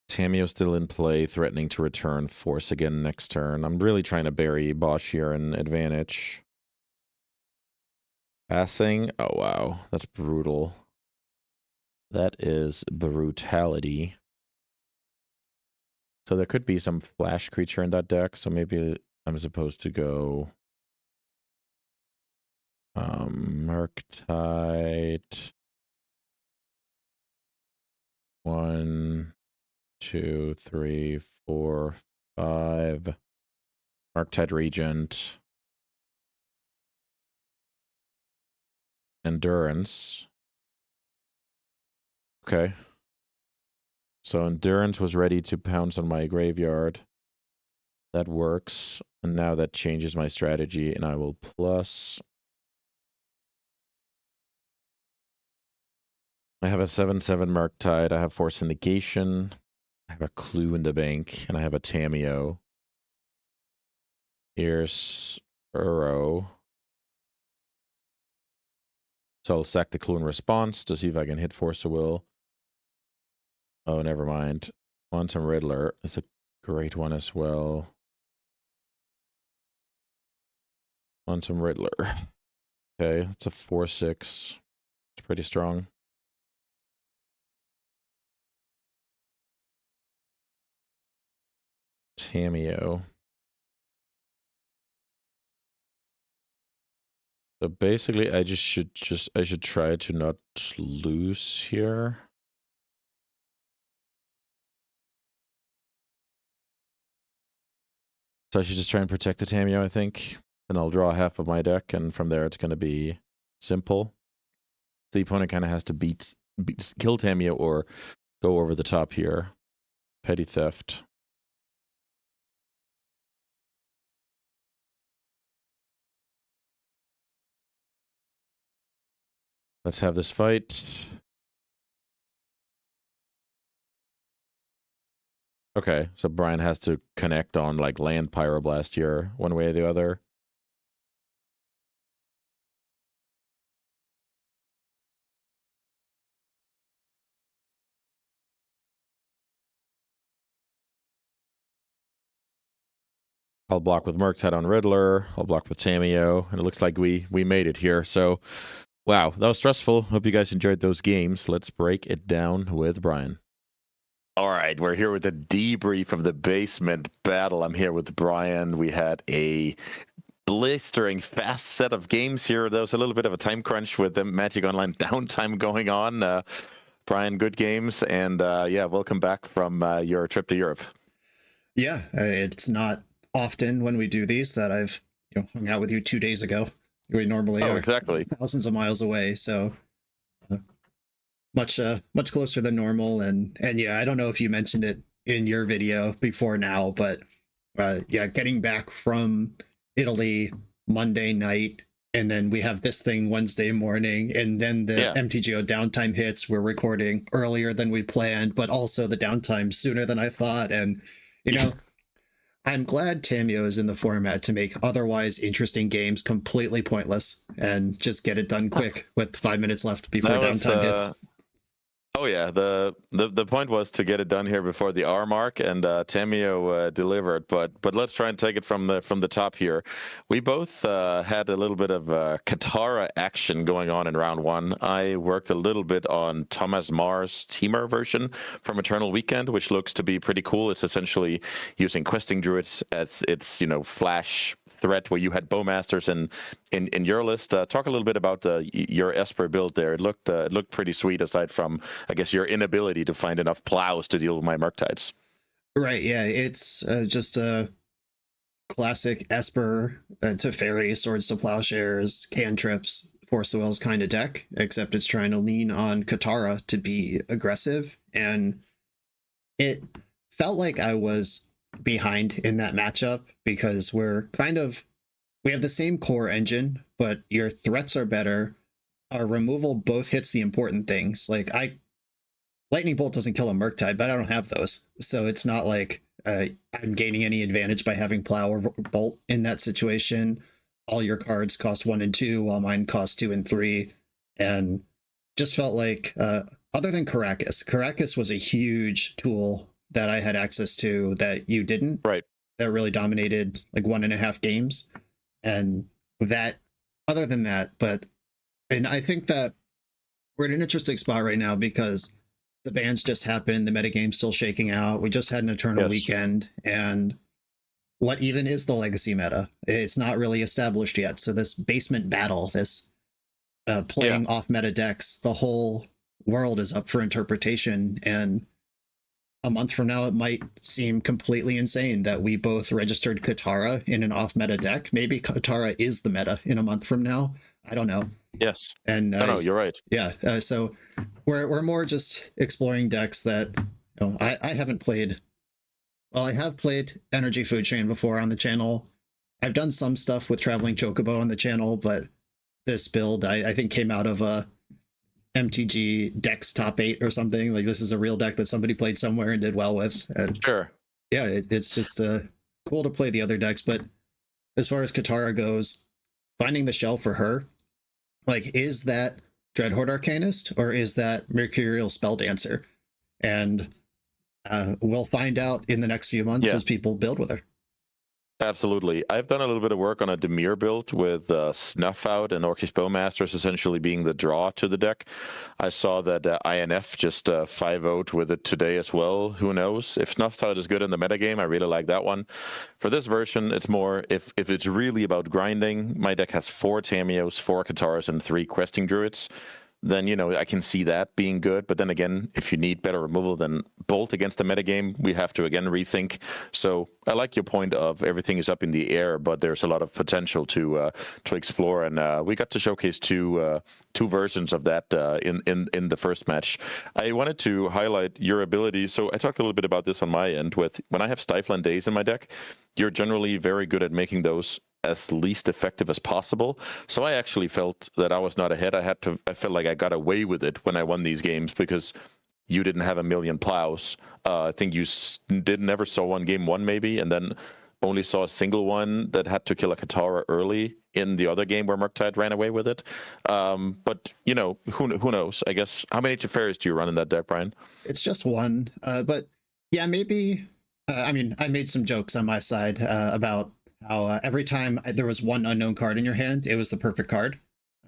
Tamiyo's still in play, threatening to return force again next turn. I'm really trying to bury Bosh here in advantage. Passing. Oh, wow. That's brutal. That is brutality. So there could be some flash creature in that deck, so maybe I'm supposed to go Murktide. 1, 2, 3, 4, 5. Murktide Regent. Endurance. Okay. So Endurance was ready to pounce on my graveyard. That works. And now that changes my strategy, and I will plus. I have a 7/7 Murktide. I have Force Negation. I have a Clue in the bank, and I have a Tamiyo. Here's Uro. So I'll sack the Clue in response to see if I can hit Force of Will. Oh, never mind. Quantum Riddler is a great one as well. Quantum Riddler. Okay, that's a 4/6. It's pretty strong. Tamiyo. So basically, I should try to not lose here. So I should just try and protect the Tamiyo, I think. And I'll draw half of my deck, and from there it's going to be simple. The opponent kind of has to kill Tamiyo or go over the top here. Petty Theft. Let's have this fight. Okay, so Brian has to connect on like land Pyroblast here, one way or the other. I'll block with Murktide on Riddler. I'll block with Tamiyo, and it looks like we made it here. So, wow, that was stressful. Hope you guys enjoyed those games. Let's break it down with Brian. All right, we're here with the debrief of the basement battle. I'm here with Brian. We had a blistering fast set of games here. There was a little bit of a time crunch with the Magic Online downtime going on. Brian, good games, and yeah, welcome back from your trip to Europe. Yeah, it's not often when we do these that I've hung out with you 2 days ago. We normally are exactly thousands of miles away, so much closer than normal. And yeah, I don't know if you mentioned it in your video before now, but yeah, getting back from Italy Monday night, and then we have this thing Wednesday morning, and then the MTGO downtime hits. We're recording earlier than we planned, but also the downtime sooner than I thought. And you know, I'm glad Tamiyo is in the format to make otherwise interesting games completely pointless and just get it done quick with 5 minutes left before downtime hits. Oh yeah, the point was to get it done here before the hour mark, and Tamiyo delivered. But let's try and take it from the top here. We both had a little bit of Qatara action going on in round one. I worked a little bit on Thomas Mar's Teamur version from Eternal Weekend, which looks to be pretty cool. It's essentially using questing druids as its flash threat, where you had bowmasters in your list. Talk a little bit about your Esper build there. It looked pretty sweet, aside from, I guess, your inability to find enough plows to deal with my Murktides. Right, yeah, it's just a classic Esper to fairy, swords to plowshares, cantrips, force of wills kind of deck, except it's trying to lean on Qatara to be aggressive. And it felt like I was behind in that matchup because we have the same core engine, but your threats are better. Our removal both hits the important things. Like Lightning Bolt doesn't kill a Murktide, but I don't have those. So it's not like I'm gaining any advantage by having Plow or Bolt in that situation. All your cards cost 1 and 2, while mine cost 2 and 3. And just felt like, other than Caracas was a huge tool that I had access to that you didn't. Right. That really dominated like 1.5 games. And that, other than that, and I think that we're in an interesting spot right now because the bans just happened, the metagame's still shaking out. We just had an Eternal Weekend, and what even is the legacy meta? It's not really established yet. So this basement battle, this playing off meta decks, the whole world is up for interpretation. And a month from now, it might seem completely insane that we both registered Qatara in an off meta deck. Maybe Qatara is the meta in a month from now. I don't know. Yes. And no, you're right. Yeah. So we're more just exploring decks that I haven't played. Well, I have played Energy Food Chain before on the channel. I've done some stuff with Traveling Chocobo on the channel, but this build I think came out of a MTG decks top 8 or something. Like, this is a real deck that somebody played somewhere and did well with. And sure. Yeah, it's just cool to play the other decks. But as far as Qatara goes, finding the shell for her, like, is that Dreadhorde Arcanist or is that Mercurial Spelldancer? And we'll find out in the next few months as people build with her. Absolutely. I've done a little bit of work on a Debrief build with Snuff Out and Orcish Bowmasters essentially being the draw to the deck. I saw that INF just 5-0'd with it today as well. Who knows? If Snuff Out is good in the metagame, I really like that one. For this version, it's more, if it's really about grinding, my deck has 4 Tamiyos, 4 Qataras, and 3 Questing Druids. Then, I can see that being good. But then again, if you need better removal than Bolt against the metagame, we have to, again, rethink. So I like your point of everything is up in the air, but there's a lot of potential to explore. And we got to showcase two versions of that in the first match. I wanted to highlight your ability. So I talked a little bit about this on my end with when I have Stifland Days in my deck, you're generally very good at making those as least effective as possible. So I actually felt that I was not ahead. I felt like I got away with it when I won these games because you didn't have a million plows. I think you never saw one game one maybe, and then only saw a single one that had to kill a Qatara early in the other game where Murktide ran away with it. But who knows? I guess, how many Teferis do you run in that deck, Brian? It's just one. But yeah, maybe. I made some jokes on my side about how every time there was one unknown card in your hand, it was the perfect card.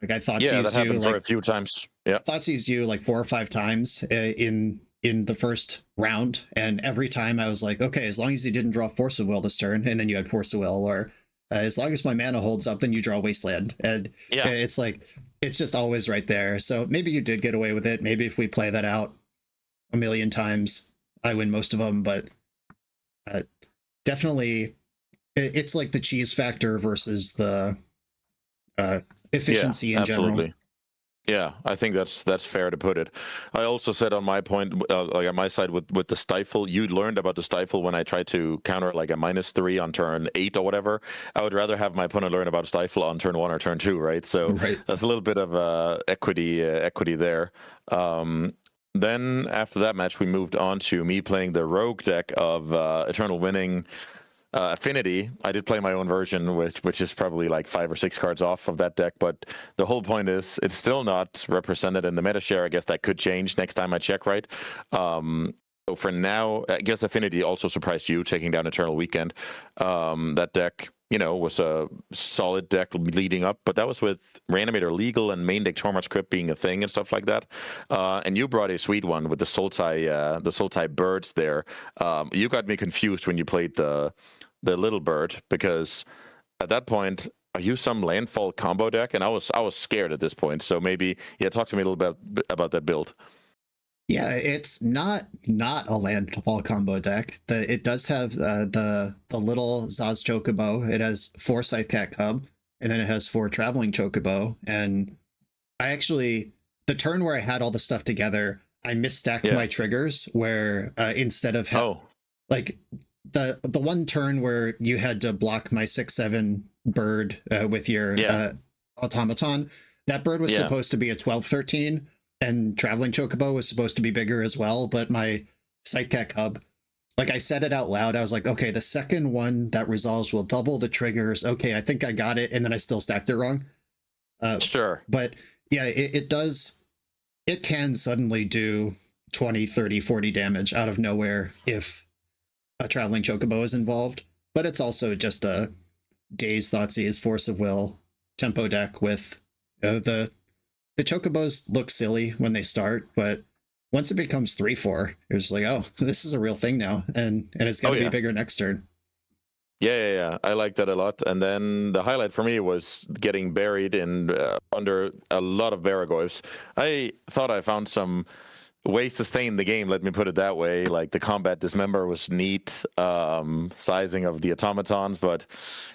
Like, I thought that happened for a few times. Yeah, Thoughtseize you like 4 or 5 times in the first round, and every time I was like, okay, as long as you didn't draw Force of Will this turn, and then you had Force of Will, or as long as my mana holds up, then you draw Wasteland, and it's like it's just always right there. So maybe you did get away with it. Maybe if we play that out a million times, I win most of them. But definitely, it's like the cheese factor versus the efficiency in absolutely. general. Yeah, I think that's fair to put it. I also said on my point, like on my side with the stifle, you learned about the stifle when I tried to counter like a -3 on turn 8 or whatever. I would rather have my opponent learn about stifle on turn 1 or turn 2, right? So Right. that's a little bit of equity there. Then after that match, we moved on to me playing the rogue deck of Eternal Winning. Affinity, I did play my own version, which is probably like 5 or 6 cards off of that deck, but the whole point is it's still not represented in the meta share. I guess that could change next time I check, right? So for now, I guess Affinity also surprised you taking down Eternal Weekend. That deck, was a solid deck leading up, but that was with Reanimator legal and main deck Tormod's Crypt being a thing and stuff like that. And you brought a sweet one with the Sultai birds there. You got me confused when you played the little bird, because at that point are you some landfall combo deck? And I was scared at this point. So maybe talk to me a little bit about that build. Yeah, it's not a landfall combo deck. It does have the little Zaz Chocobo. It has 4 Scythe Cat Cub, and then it has 4 Traveling Chocobo. And I actually, the turn where I had all the stuff together, I misstacked my triggers where instead of like the one turn where you had to block my 6/7 bird with your automaton, that bird was supposed to be a 12/13, and Traveling Chocobo was supposed to be bigger as well, but my Sidecat Cub, like I said it out loud, I was like, okay, the second one that resolves will double the triggers. Okay, I think I got it, and then I still stacked it wrong. Sure. But yeah, it does, it can suddenly do 20, 30, 40 damage out of nowhere if a Traveling Chocobo is involved, but it's also just a Daze, Thoughtseize, Force of Will tempo deck with the Chocobos look silly when they start, but once it becomes 3/4, it's like, oh, this is a real thing now, and it's going to be bigger next turn. Yeah. I like that a lot. And then the highlight for me was getting buried in under a lot of Baragoyfs. I thought I found some ways to stay in the game, let me put it that way. Like the combat dismember was neat, sizing of the automatons, but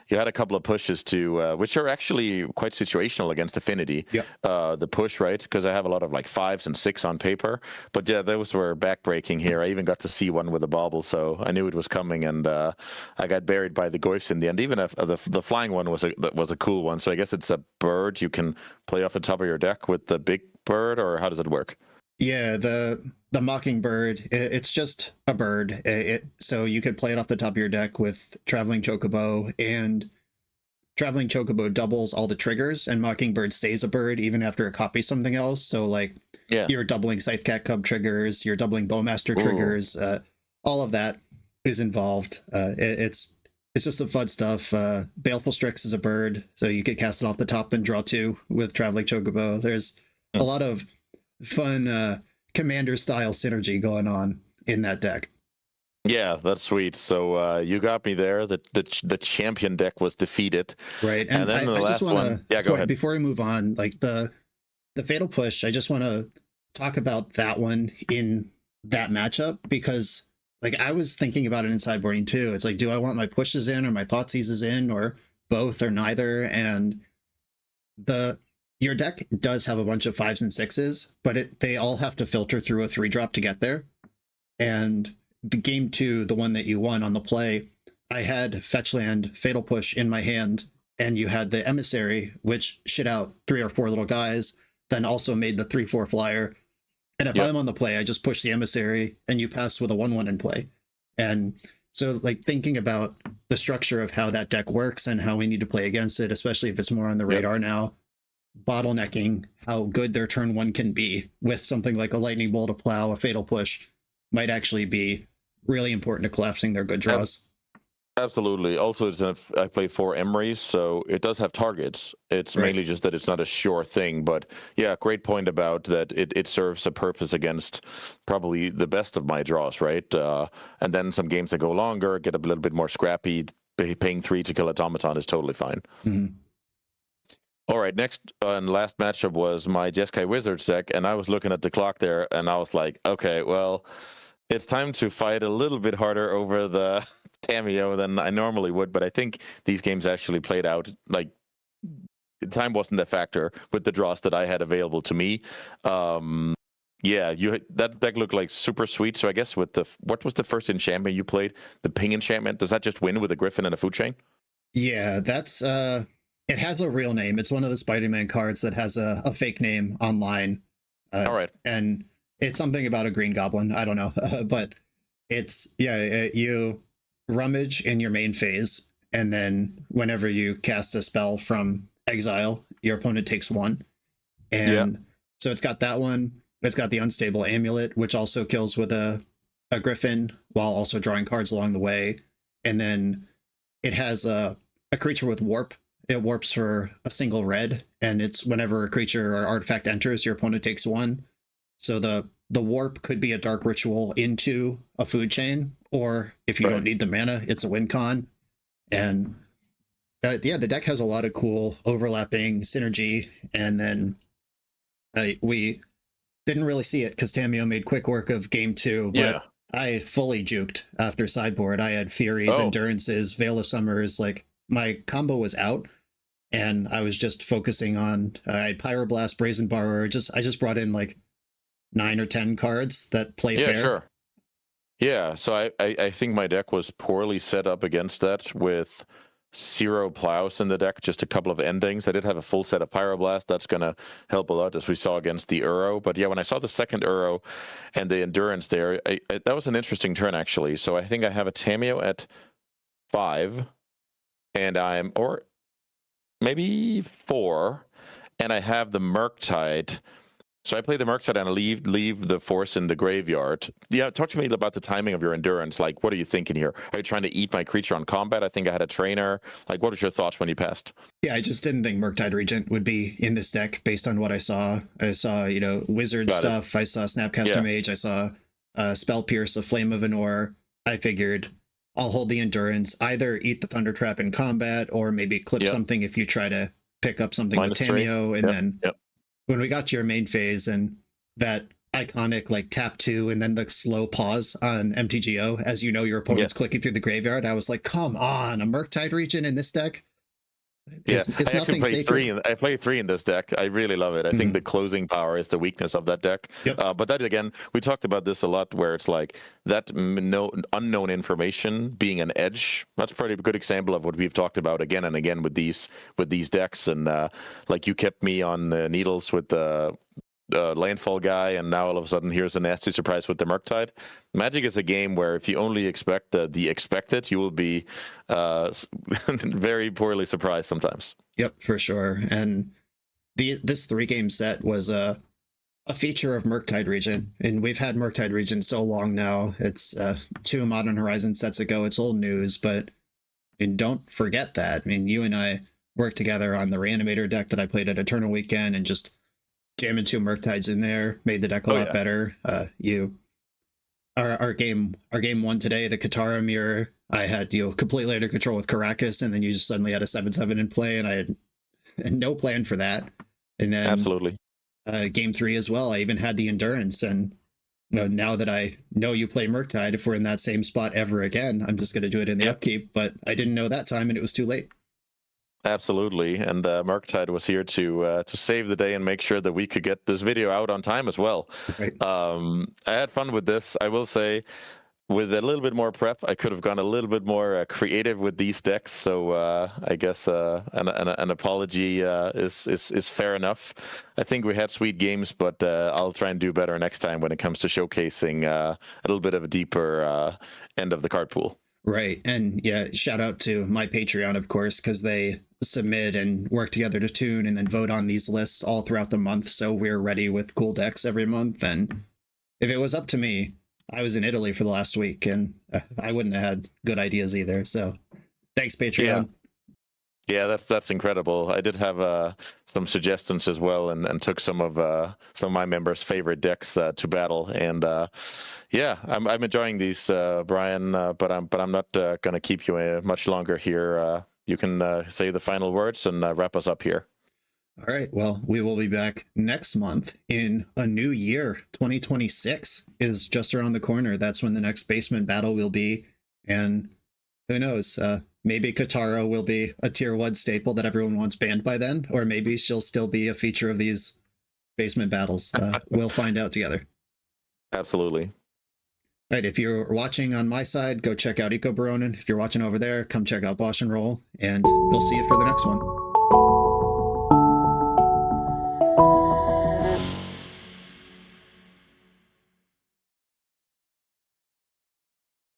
you had a couple of pushes to which are actually quite situational against Affinity. The push, right? Because I have a lot of like 5s and 6 on paper, but yeah, those were backbreaking here. I even got to see one with a bobble, so I knew it was coming, and I got buried by the Goyfs in the end. Even if the flying one was a cool one, so I guess it's a bird you can play off the top of your deck with the big bird, or how does it work? Yeah, the Mockingbird, it's just a bird. So you could play it off the top of your deck with Traveling Chocobo, and Traveling Chocobo doubles all the triggers, and Mockingbird stays a bird even after it copies something else. So like, you're doubling Scythe Cat Cub triggers, you're doubling Bowmaster triggers, all of that is involved. It's just some fun stuff. Baleful Strix is a bird, so you could cast it off the top, then draw 2 with Traveling Chocobo. There's a lot of fun commander style synergy going on in that deck. Yeah, that's sweet. So you got me there. The champion deck was defeated. Right. And then I just want to, go ahead. Before we move on, like the Fatal Push, I just want to talk about that one in that matchup, because like I was thinking about it in sideboarding too. It's like, do I want my pushes in or my Thoughtseizes in, or both or neither? And your deck does have a bunch of 5s and 6s, but they all have to filter through a 3-drop to get there. And the game 2, the one that you won on the play, I had Fetchland Fatal Push in my hand, and you had the Emissary, which shit out 3 or 4 little guys, then also made the 3/4 flyer. And if I'm on the play, I just push the Emissary, and you pass with a 1/1 in play. And so like thinking about the structure of how that deck works and how we need to play against it, especially if it's more on the radar now, bottlenecking how good their turn 1 can be with something like a Lightning Bolt, a Plow, a Fatal Push might actually be really important to collapsing their good draws. Absolutely. Also, I play 4 Emeries, so it does have targets. It's mainly just that it's not a sure thing. But yeah, great point about that. It serves a purpose against probably the best of my draws, right? And then some games that go longer, get a little bit more scrappy. Paying 3 to kill Automaton is totally fine. All right, next and last matchup was my Jeskai Wizards deck, and I was looking at the clock there, and I was like, okay, well, it's time to fight a little bit harder over the Tamiyo than I normally would, but I think these games actually played out like time wasn't a factor with the draws that I had available to me. Yeah, that deck looked like super sweet. So I guess with what was the first enchantment you played? The ping enchantment. Does that just win with a griffin and a food chain? Yeah, that's it has a real name. It's one of the Spider-Man cards that has a fake name online. All right. And it's something about a green goblin. I don't know, but it's you rummage in your main phase, and then whenever you cast a spell from exile, your opponent takes one. And so it's got that one. It's got the unstable amulet, which also kills with a griffin while also drawing cards along the way. And then it has a creature with warp. It warps for a single red, and it's whenever a creature or artifact enters, your opponent takes one. So the warp could be a dark ritual into a food chain, or if you don't need the mana, it's a win con. And the deck has a lot of cool overlapping synergy. And then we didn't really see it because Tamiyo made quick work of game 2, but I fully juked after sideboard. I had Furies, Endurances, Veil of Summers. Like, my combo was out, and I was just focusing on I had Pyroblast, Brazen Borrower. I just brought in like 9 or 10 cards that play fair. Sure. Yeah, so I think my deck was poorly set up against that with 0 plows in the deck, just a couple of endings. I did have a full set of Pyroblast. That's going to help a lot, as we saw against the Uro. But yeah, when I saw the second Uro and the Endurance there, that was an interesting turn, actually. So I think I have a Tamiyo at 5, and or maybe 4, and I have the Murktide. So I play the Murktide and I leave the Force in the graveyard. Yeah, talk to me about the timing of your Endurance. Like, what are you thinking here? Are you trying to eat my creature on combat? I think I had a trainer. Like, what was your thoughts when you passed? Yeah, I just didn't think Murktide Regent would be in this deck based on what I saw. I saw, Wizard stuff. I saw Snapcaster Mage. I saw Spell Pierce, a Flame of Anor. I figured I'll hold the Endurance, either eat the Thunder Trap in combat, or maybe clip something if you try to pick up something with Tamiyo. And then when we got to your main phase and that iconic like tap 2 and then the slow pause on MTGO, as you know your opponent's clicking through the graveyard, I was like, come on, a Murktide Regent in this deck? It's I actually play sacred. I play 3 in this deck. I really love it. I think the closing power is the weakness of that deck. But that, again, we talked about this a lot, where it's like that unknown information being an edge. That's a pretty good example of what we've talked about again and again with these decks. And like, you kept me on the needles with the landfall guy, and now all of a sudden here's a nasty surprise with the Murktide. Magic is a game where if you only expect the expected, you will be very poorly surprised sometimes. Yep, for sure. And this 3-game set was a feature of Murktide Regent, and we've had Murktide Regent so long now. It's 2 Modern Horizon sets ago. It's old news, but don't forget that. I mean, you and I worked together on the Reanimator deck that I played at Eternal Weekend, and just jamming 2 Murktides in there made the deck a lot better. Our game 1 today, the Qatara mirror, I had completely under control with Caracas, and then you just suddenly had a 7/7 in play, and I had no plan for that. And then absolutely game 3 as well, I even had the Endurance, and now that I know you play Murktide, if we're in that same spot ever again, I'm just going to do it in the upkeep. But I didn't know that time, and it was too late. Absolutely, and Murktide was here to save the day and make sure that we could get this video out on time as well. Right. I had fun with this. I will say, with a little bit more prep, I could have gone a little bit more creative with these decks. So I guess an apology is fair enough. I think we had sweet games, but I'll try and do better next time when it comes to showcasing a little bit of a deeper end of the card pool. Right. And yeah, shout out to my Patreon, of course, because they submit and work together to tune and then vote on these lists all throughout the month. So we're ready with cool decks every month. And if it was up to me, I was in Italy for the last week, and I wouldn't have had good ideas either. So thanks, Patreon. Yeah, that's incredible. I did have some suggestions as well, and took some of my members' favorite decks to battle. And I'm enjoying these, Brian. But I'm not going to keep you much longer here. You can say the final words and wrap us up here. All right. Well, we will be back next month in a new year. 2026 is just around the corner. That's when the next basement battle will be. And who knows? maybe Qatara will be a tier 1 staple that everyone wants banned by then, or maybe she'll still be a feature of these basement battles. We'll find out together. Absolutely. All right, if you're watching on my side, go check out Eco Baronin. If you're watching over there, come check out BoshNRoll, and we'll see you for the next one.